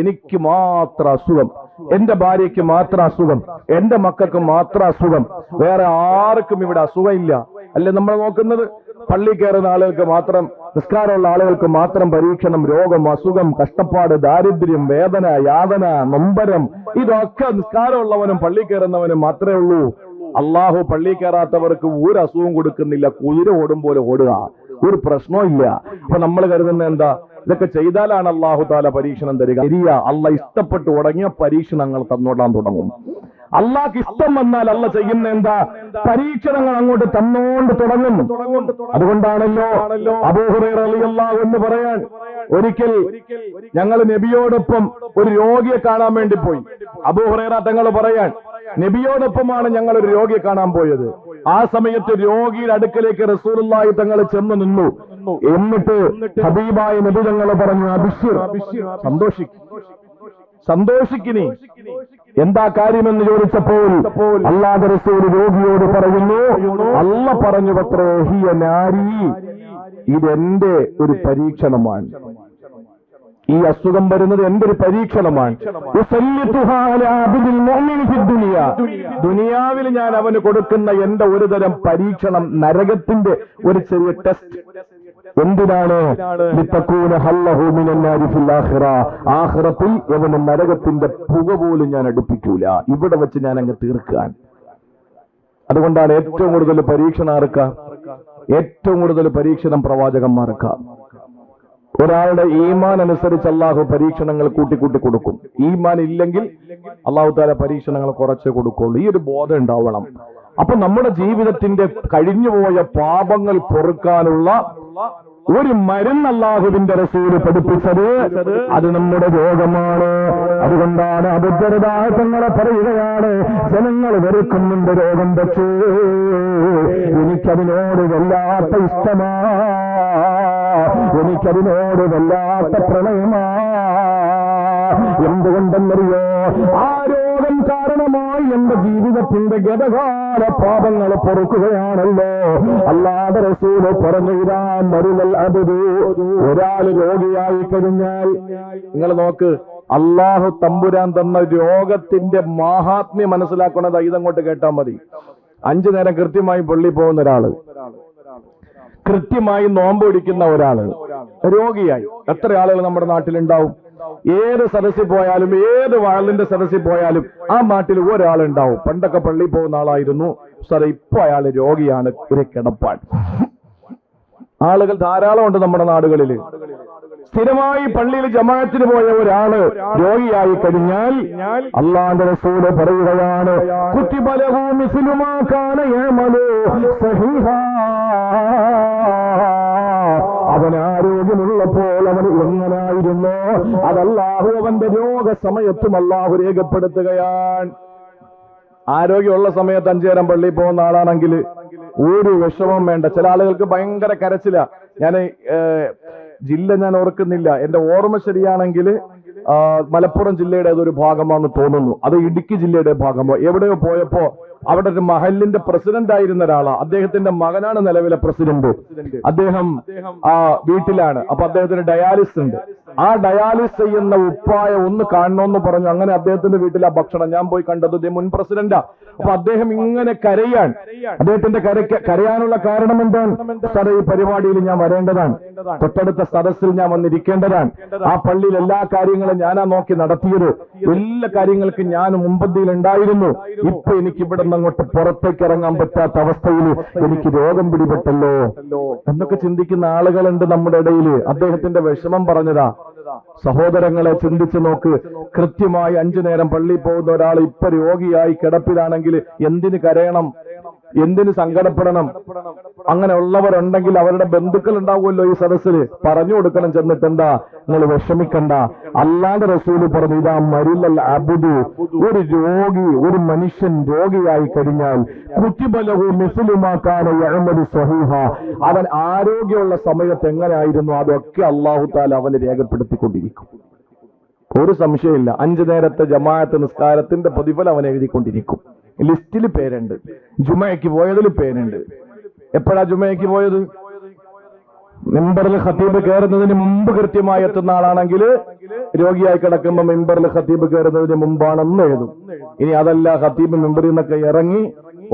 എനിക്ക് മാത്രം അസുഖം, എന്റെ ഭാര്യയ്ക്ക് മാത്രം അസുഖം, എന്റെ മക്കൾക്ക് മാത്രം അസുഖം, വേറെ ആർക്കും ഇവിടെ അസുഖമില്ല. അല്ലെ നമ്മൾ നോക്കുന്നത്? പള്ളി കയറുന്ന ആളുകൾക്ക് മാത്രം, നിസ്കാരമുള്ള ആളുകൾക്ക് മാത്രം പരീക്ഷണം, രോഗം, അസുഖം, കഷ്ടപ്പാട്, ദാരിദ്ര്യം, വേദന, യാതന, നൊമ്പരം, ഇതൊക്കെ നിസ്കാരമുള്ളവനും പള്ളി കയറുന്നവനും മാത്രമേ ഉള്ളൂ. അല്ലാഹു പള്ളി കയറാത്തവർക്ക് ഒരു അസുഖം കൊടുക്കുന്നില്ല. കുതിര ഓടും പോലെ ഓടുക, ഒരു പ്രശ്നവും ഇല്ല. അപ്പൊ നമ്മൾ കരുതുന്ന എന്താ? ഇതൊക്കെ ചെയ്താലാണ് അല്ലാഹു താല പരീക്ഷണം തരിക. ശരിയ, അല്ല ഇഷ്ടപ്പെട്ടു തുടങ്ങിയ പരീക്ഷണങ്ങൾ തന്നോടാൻ തുടങ്ങും. അള്ളാഹ്ക്ക് ഇഷ്ടം വന്നാൽ അല്ല ചെയ്യുന്ന എന്താ? പരീക്ഷണങ്ങൾ അങ്ങോട്ട് തന്നോണ്ട് തുടങ്ങും. അതുകൊണ്ടാണല്ലോ അബൂ ഹുറൈറ റളിയല്ലാഹു അൻഹു പറയാൻ, ഒരിക്കൽ ഞങ്ങൾ നബിയോടൊപ്പം ഒരു രോഗിയെ കാണാൻ വേണ്ടി പോയി. അബൂ ഹുറൈറ തങ്ങൾ പറയാൻ, നബിയോടൊപ്പമാണ് ഞങ്ങൾ ഒരു രോഗിയെ കാണാൻ പോയത്. ആ സമയത്ത് രോഗിയുടെ അടുക്കലേക്ക് റസൂലുള്ളാഹി തങ്ങൾ ചെന്ന് നിന്നു. എന്നിട്ട് ഹബീബായ നബി തങ്ങൾ പറഞ്ഞു, അബ്ശിർ, സന്തോഷിക്കിനി. എന്താ കാര്യമെന്ന് ചോദിച്ചപ്പോൾ അല്ലാഹുവിന്റെ റസൂൽ രോഗിയോട് പറയുന്നു, അല്ല പറഞ്ഞു പത്രേ, ഹിയ നാരി, ഇതെന്റെ ഒരു പരീക്ഷണമാണ്. ഈ അസുഖം വരുന്നത് എന്റെ ഒരു പരീക്ഷണമാണ്. ദുനിയാവിൽ ഞാൻ അവന് കൊടുക്കുന്ന എന്റെ ഒരു തരം പരീക്ഷണം, നരകത്തിന്റെ ഒരു ചെറിയ ടെസ്റ്റ്. എന്തിനാണ്? ആഖിറത്തിൽ അവന് നരകത്തിന്റെ പുക പോലും ഞാൻ അടുപ്പിക്കൂല, ഇവിടെ വെച്ച് ഞാൻ അങ്ങ് തീർക്കാൻ. അതുകൊണ്ടാണ് ഏറ്റവും കൂടുതൽ പരീക്ഷണം ആർക്കാ? ഏറ്റവും കൂടുതൽ പരീക്ഷണം പ്രവാചകന്മാർക്കാ. ഒരാളുടെ ഈമാൻ അനുസരിച്ച് അള്ളാഹു പരീക്ഷണങ്ങൾ കൂട്ടിക്കൂട്ടി കൊടുക്കും. ഈമാൻ ഇല്ലെങ്കിൽ അള്ളാഹു താല പരീക്ഷണങ്ങൾ കുറച്ചേ കൊടുക്കുള്ളൂ. ഈ ഒരു ബോധം ഉണ്ടാവണം. അപ്പൊ നമ്മുടെ ജീവിതത്തിന്റെ കഴിഞ്ഞുപോയ പാപങ്ങൾ പൊറുക്കാനുള്ള ഒരു മരുന്ന് അല്ലാഹുവിന്റെ റസൂല് പഠിപ്പിച്ചത് അത് നമ്മുടെ രോഗമാണ്. അതുകൊണ്ടാണ് അബദ്ധരദാസങ്ങളെ പറയുകയാണ്, ജനങ്ങൾ വെറുക്കുന്നുണ്ട് രോഗം, പക്ഷേ എനിക്കതിനോട് വല്ലാത്ത ഇഷ്ടമാ, എനിക്കതിനോട് വല്ലാത്ത പ്രണയമാ. എന്തുകൊണ്ടെന്നറിയോ? ആ രോഗം കാരണമായി എന്റെ ജീവിതത്തിന്റെ ഗതകാല പാപങ്ങൾ പൊറുക്കുകയാണല്ലോ. അല്ലാതെ റസൂല് പറഞ്ഞു, മരുതൽ അബദു, ഒരാൾ രോഗിയായി കഴിഞ്ഞാൽ നിങ്ങൾ നോക്ക്, അള്ളാഹു തമ്പുരാൻ തന്ന രോഗത്തിന്റെ മാഹാത്മ്യം മനസ്സിലാക്കുന്നത് ഇതങ്ങോട്ട് കേട്ടാൽ മതി. 5 നേരം കൃത്യമായി പള്ളി പോകുന്ന ഒരാള്, കൃത്യമായി നോമ്പ് പിടിക്കുന്ന ഒരാള് രോഗിയായി. എത്ര ആളുകൾ നമ്മുടെ നാട്ടിലുണ്ടാവും? ഏത് സദസ്സിൽ പോയാലും, ഏത് വാളിന്റെ സദസ്സിൽ പോയാലും ആ നാട്ടിൽ ഒരാളുണ്ടാവും. പണ്ടൊക്കെ പള്ളി പോകുന്ന ആളായിരുന്നു സാറേ, ഇപ്പൊ അയാൾ രോഗിയാണ്, ഒരു കിടപ്പാൻ. ആളുകൾ ധാരാളം ഉണ്ട് നമ്മുടെ നാടുകളിൽ. സ്ഥിരമായി പള്ളിയിൽ ജമാഅത്തിന് പോയ ഒരാള് രോഗിയായി കഴിഞ്ഞാൽ അല്ലാഹുവിന്റെ റസൂല് പറയുകയാണ്, കുതിബ ലഹു മിസ്ലു മാ കാന യഅമലു സഹീഹാ. അവൻ ആരോഗ്യമുള്ളപ്പോൾ അവൻ എങ്ങനായിരുന്നോ അത് അല്ലാഹു അവന്റെ രോഗസമയത്തും അല്ലാഹു രേഖപ്പെടുത്തുകയാണ്. ആരോഗ്യമുള്ള സമയത്ത് 5 നേരം പള്ളിയിൽ പോകുന്ന ആളാണെങ്കിൽ ഒരു വിഷമം വേണ്ട. ചില ആളുകൾക്ക് ഭയങ്കര കരച്ചില. ഞാൻ ജില്ല ഞാൻ ഓർക്കുന്നില്ല, എന്റെ ഓർമ്മ ശരിയാണെങ്കിൽ മലപ്പുറം ജില്ലയുടെ അതൊരു ഭാഗമാണെന്ന് തോന്നുന്നു. അത് ഇടുക്കി ജില്ലയുടെ ഭാഗമോ എവിടെയോ പോയപ്പോ അവിടെ ഒരു മഹലിന്റെ പ്രസിഡന്റ് ആയിരുന്ന ഒരാളാ. അദ്ദേഹത്തിന്റെ മകനാണ് നിലവിലെ പ്രസിഡന്റ്. അദ്ദേഹം വീട്ടിലാണ്. അപ്പൊ അദ്ദേഹത്തിന് ഡയാലിസിസ് ഉണ്ട്. ആ ഡയാലിസിസ് ചെയ്യുന്ന ഉപ്പായ ഒന്ന് കാണണമെന്ന് പറഞ്ഞു. അങ്ങനെ അദ്ദേഹത്തിന്റെ വീട്ടിലെ ഭക്ഷണം ഞാൻ പോയി കണ്ടത്. മുൻ പ്രസിഡന്റാ. അപ്പൊ അദ്ദേഹം ഇങ്ങനെ കരയാൻ. അദ്ദേഹത്തിന്റെ കരയാനുള്ള കാരണം എന്താണ്? സാറേ, ഈ പരിപാടിയിൽ ഞാൻ വരേണ്ടതാണ്, തൊട്ടടുത്ത സദസ്സിൽ ഞാൻ വന്നിരിക്കേണ്ടതാണ്, ആ പള്ളിയിൽ എല്ലാ കാര്യങ്ങളും ഞാനാ നോക്കി നടത്തിയത്, എല്ലാ കാര്യങ്ങൾക്കും ഞാൻ മുമ്പന്തിയിൽ ഉണ്ടായിരുന്നു. ഇപ്പൊ എനിക്ക് ഇവിടെ നിന്ന് അങ്ങോട്ട് പുറത്തേക്ക് ഇറങ്ങാൻ പറ്റാത്ത അവസ്ഥയിൽ എനിക്ക് രോഗം പിടിപെട്ടല്ലോ എന്നൊക്കെ ചിന്തിക്കുന്ന ആളുകളുണ്ട് നമ്മുടെ ഇടയിൽ. അദ്ദേഹത്തിന്റെ വിഷമം പറഞ്ഞതാ. സഹോദരങ്ങളെ, ചിന്തിച്ചു നോക്ക്. കൃത്യമായി 5 നേരം പള്ളിയിൽ പോകുന്ന ഒരാൾ ഇപ്പൊ രോഗിയായി കിടപ്പിലാണെങ്കിൽ എന്തിന് കരയണം? എന്തിന് സങ്കടപ്പെടണം? അങ്ങനെ ഉള്ളവരുണ്ടെങ്കിൽ അവരുടെ ബന്ധുക്കൾ ഉണ്ടാവുമല്ലോ ഈ സദസ്സിൽ, പറഞ്ഞു കൊടുക്കണം ചെന്നിട്ട്, എന്താ നിങ്ങൾ വിഷമിക്കണ്ട. അല്ലാഹുവിന്റെ റസൂല് പറഞ്ഞു, ഇതാ മരുലൽ അബ്ദു, ഒരു രോഗി, ഒരു മനുഷ്യൻ രോഗിയായി കഴിഞ്ഞാൽ കുതിബ ലഹു മിസ്ലു മാ കാന യഅമലു സഹീഹ, അവൻ ആരോഗ്യമുള്ള സമയത്ത് എങ്ങനെയായിരുന്നു അതൊക്കെ അല്ലാഹു തആല അവന് രേഖപ്പെടുത്തിക്കൊണ്ടിരിക്കും. ഒരു സംശയമില്ല. 5 നേരത്തെ ജമാഅത്ത് നിസ്കാരത്തിന്റെ പ്രതിഫലം അവൻ എഴുതിക്കൊണ്ടിരിക്കും. ലിസ്റ്റിൽ പേരുണ്ട്. ജുമയ്ക്ക് പോയതിൽ പേരുണ്ട്. എപ്പോഴാ ജുമയ്ക്ക് പോയത്? മിമ്പറിൽ ഖത്തീബ് കയറുന്നതിന് മുമ്പ് കൃത്യമായി എത്തുന്ന ആളാണെങ്കിൽ രോഗിയായി കിടക്കുമ്പോൾ മിമ്പറിൽ ഖത്തീബ് കയറുന്നതിന് മുമ്പാണെന്ന് എഴുതും. ഇനി അതല്ല, ഖത്തീബ് മിമ്പറിൽ നിന്നൊക്കെ ഇറങ്ങി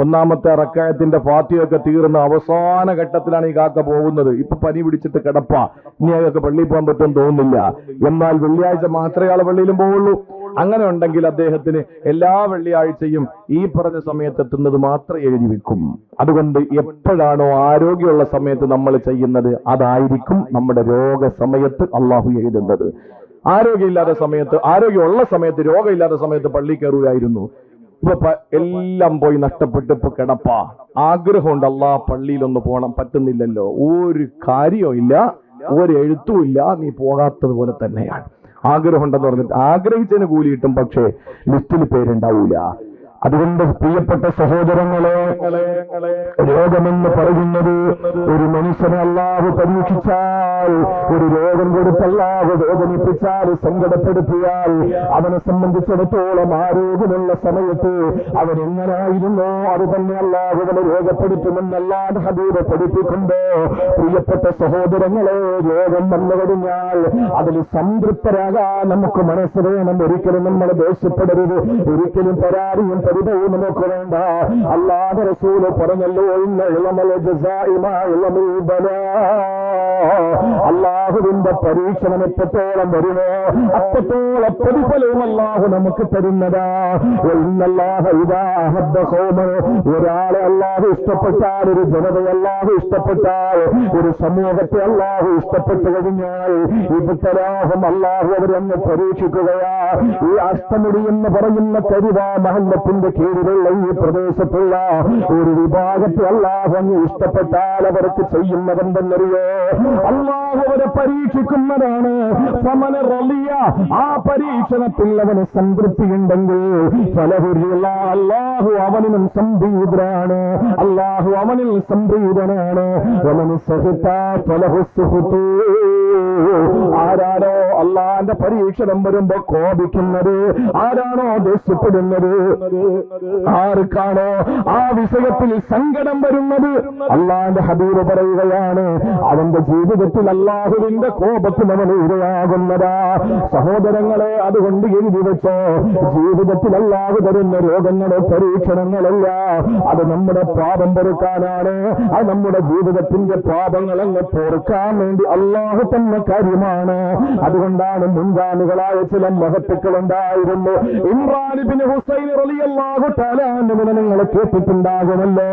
1-ാമത്തെ റക്അത്തിന്റെ ഫാത്തിഹയൊക്കെ തീർന്ന അവസാന ഘട്ടത്തിലാണ് ഈ കാക്ക പോകുന്നത്. ഇപ്പൊ പനി പിടിച്ചിട്ട് കിടപ്പാ, ഇനി അതൊക്കെ പള്ളിയിൽ പോകാൻ പറ്റുമെന്ന് തോന്നുന്നില്ല. എന്നാൽ വെള്ളിയാഴ്ച മാത്രമേ ആളെ പള്ളിയിലും പോവുള്ളൂ. അങ്ങനെ ഉണ്ടെങ്കിൽ അദ്ദേഹത്തിന് എല്ലാ വെള്ളിയാഴ്ചയും ഈ പറഞ്ഞ സമയത്ത് എത്തുന്നത് മാത്രം എഴുതി വെക്കും. അതുകൊണ്ട് എപ്പോഴാണോ ആരോഗ്യമുള്ള സമയത്ത് നമ്മൾ ചെയ്യുന്നത് അതായിരിക്കും നമ്മുടെ രോഗസമയത്ത് അള്ളാഹു എഴുതുന്നത്. ആരോഗ്യമില്ലാത്ത സമയത്ത്, ആരോഗ്യമുള്ള സമയത്ത്, രോഗമില്ലാത്ത സമയത്ത് പള്ളി കയറുകയായിരുന്നു. ഇപ്പൊ എല്ലാം പോയി നഷ്ടപ്പെട്ട് ഇപ്പൊ കിടപ്പാ. ആഗ്രഹമുണ്ട് അള്ളാഹ് പള്ളിയിലൊന്ന് പോകണം, പറ്റുന്നില്ലല്ലോ. ഒരു കാര്യവും ഇല്ല, ഒരു എഴുത്തും ഇല്ല, നീ പോകാത്തത് പോലെ തന്നെയാണ്. ആഗ്രഹമുണ്ടെന്ന് പറഞ്ഞിട്ട് ആഗ്രഹിച്ചതിന് കൂലി കിട്ടും, പക്ഷേ ലിസ്റ്റിൽ പേരുണ്ടാവൂല. അതുകൊണ്ട് പ്രിയപ്പെട്ട സഹോദരങ്ങളെ, രോഗമെന്ന് പറയുന്നത് ഒരു മനുഷ്യനെ അല്ലാഹു പരീക്ഷിച്ചാൽ, ഒരു രോഗം കൊടുത്ത് അല്ലാഹു വേദനിപ്പിച്ചാൽ, സങ്കടപ്പെടുത്തിയാൽ, അവനെ സംബന്ധിച്ചിടത്തോളം ആരോഗ്യമുള്ള സമയത്ത് അവൻ എങ്ങനായിരുന്നോ അത് തന്നെ അല്ലാഹു അവനെ രോഗപ്പെടുത്തുമെന്ന് അല്ലാഹുവിന്റെ ഹബീബ് പഠിപ്പിക്കുമ്പോ, പ്രിയപ്പെട്ട സഹോദരങ്ങളെ, രോഗം വന്നു കഴിഞ്ഞാൽ അതിൽ സംതൃപ്തരാകാൻ നമുക്ക് മനസ്സ് വേണം. ഒരിക്കലും നമ്മൾ ദേഷ്യപ്പെടരുത്, ഒരിക്കലും പരാതിയും പരിഭവവും നമുക്ക് വേണ്ട. അല്ലാഹുവിന്റെ റസൂല് പറഞ്ഞല്ലോ, ഇന്ന ഇൽമൽ ജസാഇ മാ ഇൽമിൽ ബലാ, അള്ളാഹുവിന്റെ പരീക്ഷണം എത്രത്തോളം വരുമോ അത്രത്തോളം പ്രതിഫലവും അള്ളാഹു നമുക്ക് തരുന്നതാ. ഒരാളെ അള്ളാഹു ഇഷ്ടപ്പെട്ടാൽ, ഒരു ജനതയെ അള്ളാഹു ഇഷ്ടപ്പെട്ടാൽ, ഒരു സമൂഹത്തെ അള്ളാഹു ഇഷ്ടപ്പെട്ടു കഴിഞ്ഞാൽ ഇബ്തലാഹും അള്ളാഹു അവരങ്ങ് പരീക്ഷിക്കുകയാ. ഈ അഷ്ടമുടി എന്ന് പറയുന്ന കരുവാ മഹല്ലത്തിന്റെ കീഴിലുള്ള ഈ പ്രദേശത്തുള്ള ഒരു വിഭാഗത്തെ അള്ളാഹു അങ്ങ് ഇഷ്ടപ്പെട്ടാൽ അവർക്ക് ചെയ്യുന്നതെന്തെന്നറിയോ? അള്ളാഹു അവരെ പരീക്ഷിക്കുന്നതാണ്. സമന റളിയ, ആ പരീക്ഷണത്തിൽ അവന് സംതൃപ്തിയുണ്ടെങ്കിൽ ഫലഹുരില്ല, അള്ളാഹു അവനിലും സംപ്രീതനാണ്, അള്ളാഹു അവനിൽ സംപ്രീതനാണ്. അവന് സഹിത ഫലഹു സുഹൃത്തു. ആരാണോ അള്ളാന്റെ പരീക്ഷണം വരുമ്പോ കോപിക്കുന്നത്, ആരാണോ ദേഷ്യപ്പെടുന്നത്, ആർക്കാണോ ആ വിഷയത്തിൽ സങ്കടം വരുന്നത്, അള്ളാന്റെ ഹബീബ് പറയുകയാണ് അവന്റെ ജീവിതത്തിൽ അള്ളാഹുവിന്റെ കോപത്തിന് അവന് ഇരയാകുന്നതാ. സഹോദരങ്ങളെ, അതുകൊണ്ട് എഴുതി വെച്ചോ, ജീവിതത്തിൽ അള്ളാഹു തരുന്ന രോഗങ്ങളോ പരീക്ഷണങ്ങളല്ല, അത് നമ്മുടെ പാപം പൊറുക്കാനാണ്. അത് നമ്മുടെ ജീവിതത്തിന്റെ പാപങ്ങളങ്ങ് പൊറുക്കാൻ വേണ്ടി അള്ളാഹു തന്നെ കാര്യമാണ്. അതുകൊണ്ടാണ് മുൻഗാമികളായ ചില മഹത്തുക്കൾ ഉണ്ടായിരുന്നു. ഇമ്രാൻ ഇബ്നു ഹുസൈൻ റളിയല്ലാഹു തആല അൻഹുവിനെ നിങ്ങൾ കേട്ടിട്ടുണ്ടാകുമല്ലോ.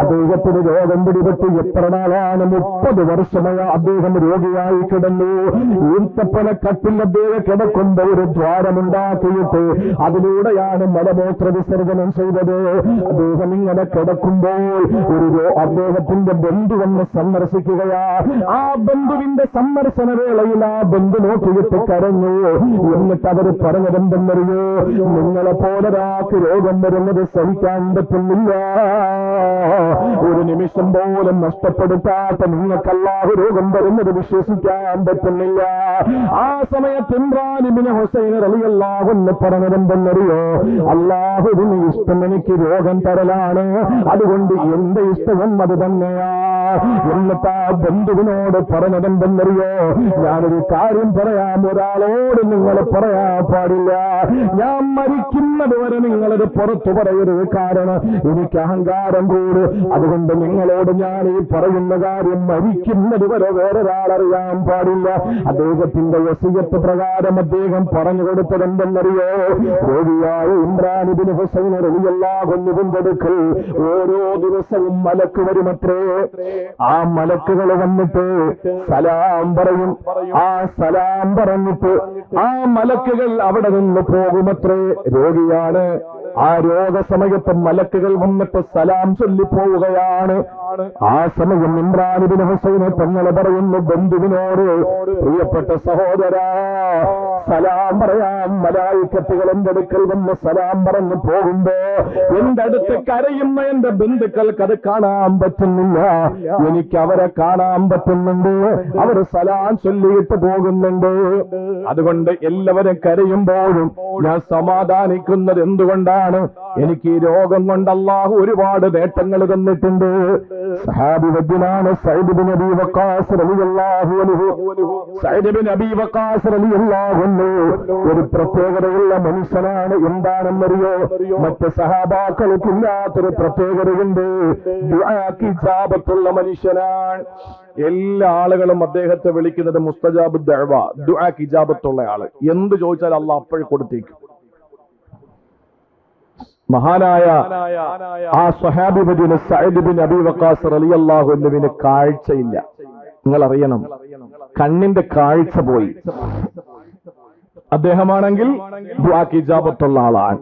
അദ്ദേഹത്തിന് രോഗം പിടിപെട്ട് എത്ര നാളാണ്? 30 വർഷമായി അദ്ദേഹം രോഗിയായി കിടന്നു. ഈർത്തപ്പന കട്ടിൽ അദ്ദേഹം കിടക്കുമ്പോൾ ഒരു ദ്വാരമുണ്ടാക്കിയിട്ട് അതിലൂടെയാണ് മലമൂത്ര വിസർജനം ചെയ്തത്. അദ്ദേഹം ഇങ്ങനെ കിടക്കുമ്പോൾ അദ്ദേഹത്തിന്റെ ബന്ധു വന്ന് സന്ദർശിക്കുകയാ. ആ ബന്ധുവിന്റെ സന്ദർശന വേളയിൽ ആ ബന്ധു നോക്കിയിട്ട് കരഞ്ഞു. എന്നിട്ട് അവർ പറഞ്ഞതെന്തെന്നറിയോ? നിങ്ങളെ പോലെ ഒരാൾക്ക് രോഗം വരുന്നത് സഹിക്കാൻ പറ്റുന്നില്ല, ഒരു നിമിഷം പോലും നഷ്ടപ്പെടുത്താത്ത നിങ്ങൾക്ക് അല്ലാഹു രോഗം വരുന്നത് വിശ്വസിക്കാൻ പറ്റുന്നില്ല. ആ സമയത്ത് ഇമ്രാൻ ഇബ്നു ഹുസൈൻ റളിയല്ലാഹു അൻഹു പറഞ്ഞതെന്തെന്നറിയോ? അല്ലാഹുവിന് ഇഷ്ടം എനിക്ക് രോഗം തരലാണ്, അതുകൊണ്ട് എന്റെ ഇഷ്ടവും അത് തന്നെയാ. എന്നിട്ട് ആ ബന്ധുവിനോട് പറഞ്ഞതെന്തെന്നറിയോ? ഞാനൊരു കാര്യം പറയാം, ഒരാളോട് നിങ്ങൾ പറയാൻ പാടില്ല, ഞാൻ മരിക്കുന്നത് വരെ നിങ്ങളത് പുറത്തു പറയരുത്, കാരണം എനിക്ക് അഹങ്കാരം കൂടും. അതുകൊണ്ട് നിങ്ങളോട് ഞാൻ ഈ പറയുന്ന കാര്യം മരിക്കുന്നത് വരെ വേറൊരാളറിയാൻ പാടില്ല. അദ്ദേഹത്തിന്റെ വസിയത്ത് പ്രകാരം അദ്ദേഹം പറഞ്ഞു കൊടുത്തതെന്തെന്നറിയോ? രോഗിയായ ഇമ്രാൻ ഇബ്നു ഹുസൈൻ റളിയല്ലാഹു അൻഹുവിന്റെ അടുക്കൽ ഓരോ ദിവസവും മലക്ക് വരുമത്രേ. ആ മലക്കുകൾ വന്നിട്ട് സലാം പറയും. ആ സലാം പറഞ്ഞിട്ട് ആ മലക്കുകൾ അവിടെ നിന്ന് പോകുമത്രേ. രോഗിയാണ്, ആ രോഗസമയത്ത് മലക്കുകൾ വന്നിട്ട് സലാം ചൊല്ലി പോവുകയാണ്. ആ സമയം ഇമ്രാൻ ഇബ്നു ഹുസൈൻ തങ്ങളെ പറയുന്നു ബന്ധുവിനോട്, പ്രിയപ്പെട്ട സഹോദരാ, സലാം പറയാൻ മലായിക്കത്തുകൾ എന്റെ അടുക്കൽ വന്ന് സലാം പറഞ്ഞു പോകുമ്പോ എന്റെ അടുത്ത് കരയുന്ന എന്റെ ബന്ധുക്കൾക്ക് അത് കാണാൻ പറ്റുന്നില്ല, എനിക്ക് അവരെ കാണാൻ പറ്റുന്നുണ്ട്, അവർ സലാം ചൊല്ലിയിട്ട് പോകുന്നുണ്ട്. അതുകൊണ്ട് എല്ലാവരും കരയുമ്പോഴും ഞാൻ സമാധാനിക്കുന്നത് എന്തുകൊണ്ടാണ്? എനിക്ക് ഈ രോഗം കൊണ്ട് അല്ലാഹു ഒരുപാട് നേട്ടങ്ങൾ തന്നിട്ടുണ്ട്. സഹാബി വദ്യനാണ് സഅദ് ഇബ്നു അബീ വഖാസ് റളിയല്ലാഹു അൻഹു. സഅദ് ഇബ്നു അബീ വഖാസ് റളിയല്ലാഹു അൻഹു ഒരു പ്രത്യേകതയുള്ള മനുഷ്യനാണ്. എന്താണെന്നറിയോ? മറ്റ് സഹാബാക്കൾക്കില്ലാത്തൊരു പ്രത്യേകതയുണ്ട്. ദുആക്ക് ഇജാബത്തുള്ള മനുഷ്യനാണ്. എല്ലാ ആളുകളും അദ്ദേഹത്തെ വിളിക്കുന്നത് മുസ്തജാബു ദഅവ, ദുആക്ക് ഇജാബത്തുള്ള ആള്. എന്ത് ചോദിച്ചാൽ അല്ലാഹ് അപ്പോഴും കൊടുത്തേക്കും. മഹാനായ ആ സ്വഹാബി വര്യൻ സഅദ് ഇബ്നു അബീ വഖാസ് റളിയല്ലാഹു അൻഹുവിന് കാഴ്ചയില്ല. നിങ്ങൾ അറിയണം, കണ്ണിന്റെ കാഴ്ച പോയി. അദ്ദേഹമാണെങ്കിൽ ദുആക്ക് ഇജാബത്തുള്ള ആളാണ്.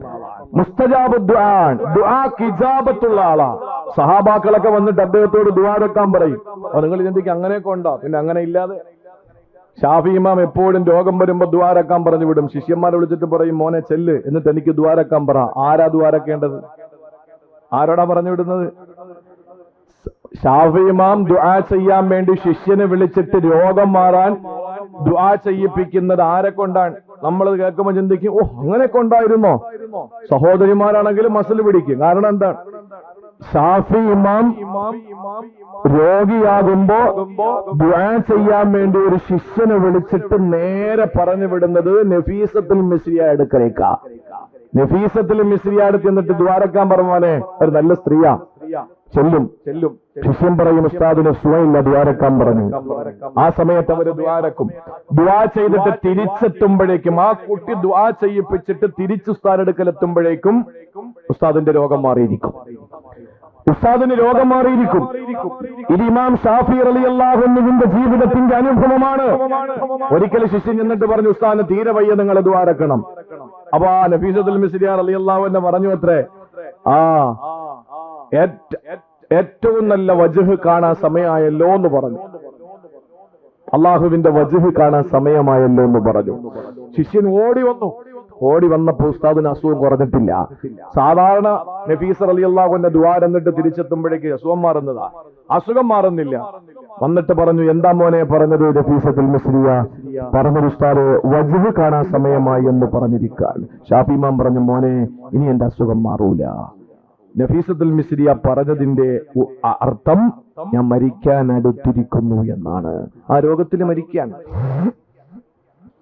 മുസ്തജാബു ദുആ, ദുആക്ക് ഇജാബത്തുള്ള ആളാണ്. സഹാബാക്കളൊക്കെ വന്നിട്ട് അദ്ദേഹത്തോട് ദുആ വെക്കാൻ പറയും. അപ്പൊ നിങ്ങൾ ചിന്തിക്കും അങ്ങനെയൊക്കെ ഉണ്ടോ? പിന്നെ അങ്ങനെ ഇല്ലാതെ ഷാഫി ഇമാം എപ്പോഴും രോഗം വരുമ്പോ ദ്വാരക്കാൻ പറഞ്ഞു വിടും. ശിഷ്യന്മാരെ വിളിച്ചിട്ട് പറയും, മോനെ ചെല്ല്, എന്നിട്ട് എനിക്ക് ദ്വാരക്കാൻ പറ. ആരാ ദ്വാരക്കേണ്ടത്? ആരോടാ പറഞ്ഞു വിടുന്നത്? ഷാഫി ഇമാം ദുആ ചെയ്യാൻ വേണ്ടി ശിഷ്യനെ വിളിച്ചിട്ട് രോഗം മാറാൻ ദുആ ചെയ്യിപ്പിക്കുന്നത് ആരെ കൊണ്ടാണ്? നമ്മളത് കേൾക്കുമ്പോൾ ചിന്തിക്കും, ഓ അങ്ങനെയൊക്കെ ഉണ്ടായിരുന്നോ? സഹോദരിമാരാണെങ്കിലും മസിൽ പിടിക്കും. കാരണം എന്താണ്? ഷാഫി ഇമാം രോഗിയാകുമ്പോ ദുആ ചെയ്യാൻ വേണ്ടി ഒരു ശിഷ്യനെ വിളിച്ചിട്ട് നേരെ പറഞ്ഞു വിടുന്നത് നഫീസത്തുൽ മിസ്രിയ അടുക്കലേക്കാ. നഫീസത്തുൽ മിസ്രിയ അടുത്ത് എന്നിട്ട് ദ്വാരക്കാൻ പറഞ്ഞാലേ ഒരു നല്ല സ്ത്രീയാ, ചെല്ലും. ശിഷ്യൻ പറയും ഉസ്താദിന് സുഖമില്ല, ദ്വാരക്കാൻ പറഞ്ഞു. ആ സമയത്ത് അവര് ദ്വാരക്കും. ദ്വാ ചെയ്തിട്ട് തിരിച്ചെത്തുമ്പോഴേക്കും, ആ കുട്ടി ദ്വാ ചെയ്യിപ്പിച്ചിട്ട് തിരിച്ച് ഉസ്താദെടുക്കലെത്തുമ്പോഴേക്കും ഉസ്താദിന്റെ രോഗം മാറിയിരിക്കും. ഉസ്താദിന് രോഗം മാറിയിരിക്കും. ഇത് ഇമാം ഷാഫി റളിയല്ലാഹു അൻഹുവിന്റെ ജീവിതത്തിന്റെ അനുഭവമാണ്. ഒരിക്കൽ ശിഷ്യൻ ചെന്നിട്ട് പറഞ്ഞു, ഉസ്താദിന് തീരെ വയ്യ, നിങ്ങൾ ദ്വാരക്കണം. അപ്പൊ നഫീസത്തുൽ മിസ്രിയ റളിയല്ലാഹു അൻഹ പറഞ്ഞു അത്രേ, ഏറ്റവും നല്ല വജ്ഹ് കാണാൻ സമയമായല്ലോ എന്ന് പറഞ്ഞു. അള്ളാഹുവിന്റെ വജ്ഹ് കാണാൻ സമയമായല്ലോ എന്ന് പറഞ്ഞു. ശിഷ്യൻ ഓടി വന്നപ്പോ ഉസ്താദിന് അസുഖം കുറഞ്ഞിട്ടില്ല. സാധാരണ നഫീസ് റളിയല്ലാഹു അൻഹ ദുആ എന്നിട്ട് തിരിച്ചെത്തുമ്പോഴേക്ക് അസുഖം മാറുന്നതാ, അസുഖം മാറുന്നില്ല. വന്നിട്ട് പറഞ്ഞു, എന്താ മോനെ പറഞ്ഞത്? നഫീസത്തുൽ മിസ്രിയ പറഞ്ഞു, ഉസ്താദ് വജ്ഹ് കാണാൻ സമയമായി എന്ന് പറഞ്ഞിരിക്കാൻ. ഷാഫി ഇമാം പറഞ്ഞു, മോനെ ഇനി എന്റെ അസുഖം മാറൂല. നഫീസത്തുൽ മിസ്രിയ പറഞ്ഞതിന്റെ അർത്ഥം ഞാൻ മരിക്കാൻ അടുത്തിരിക്കുന്നു എന്നാണ്. ആ രോഗത്തിൽ മരിക്കാൻ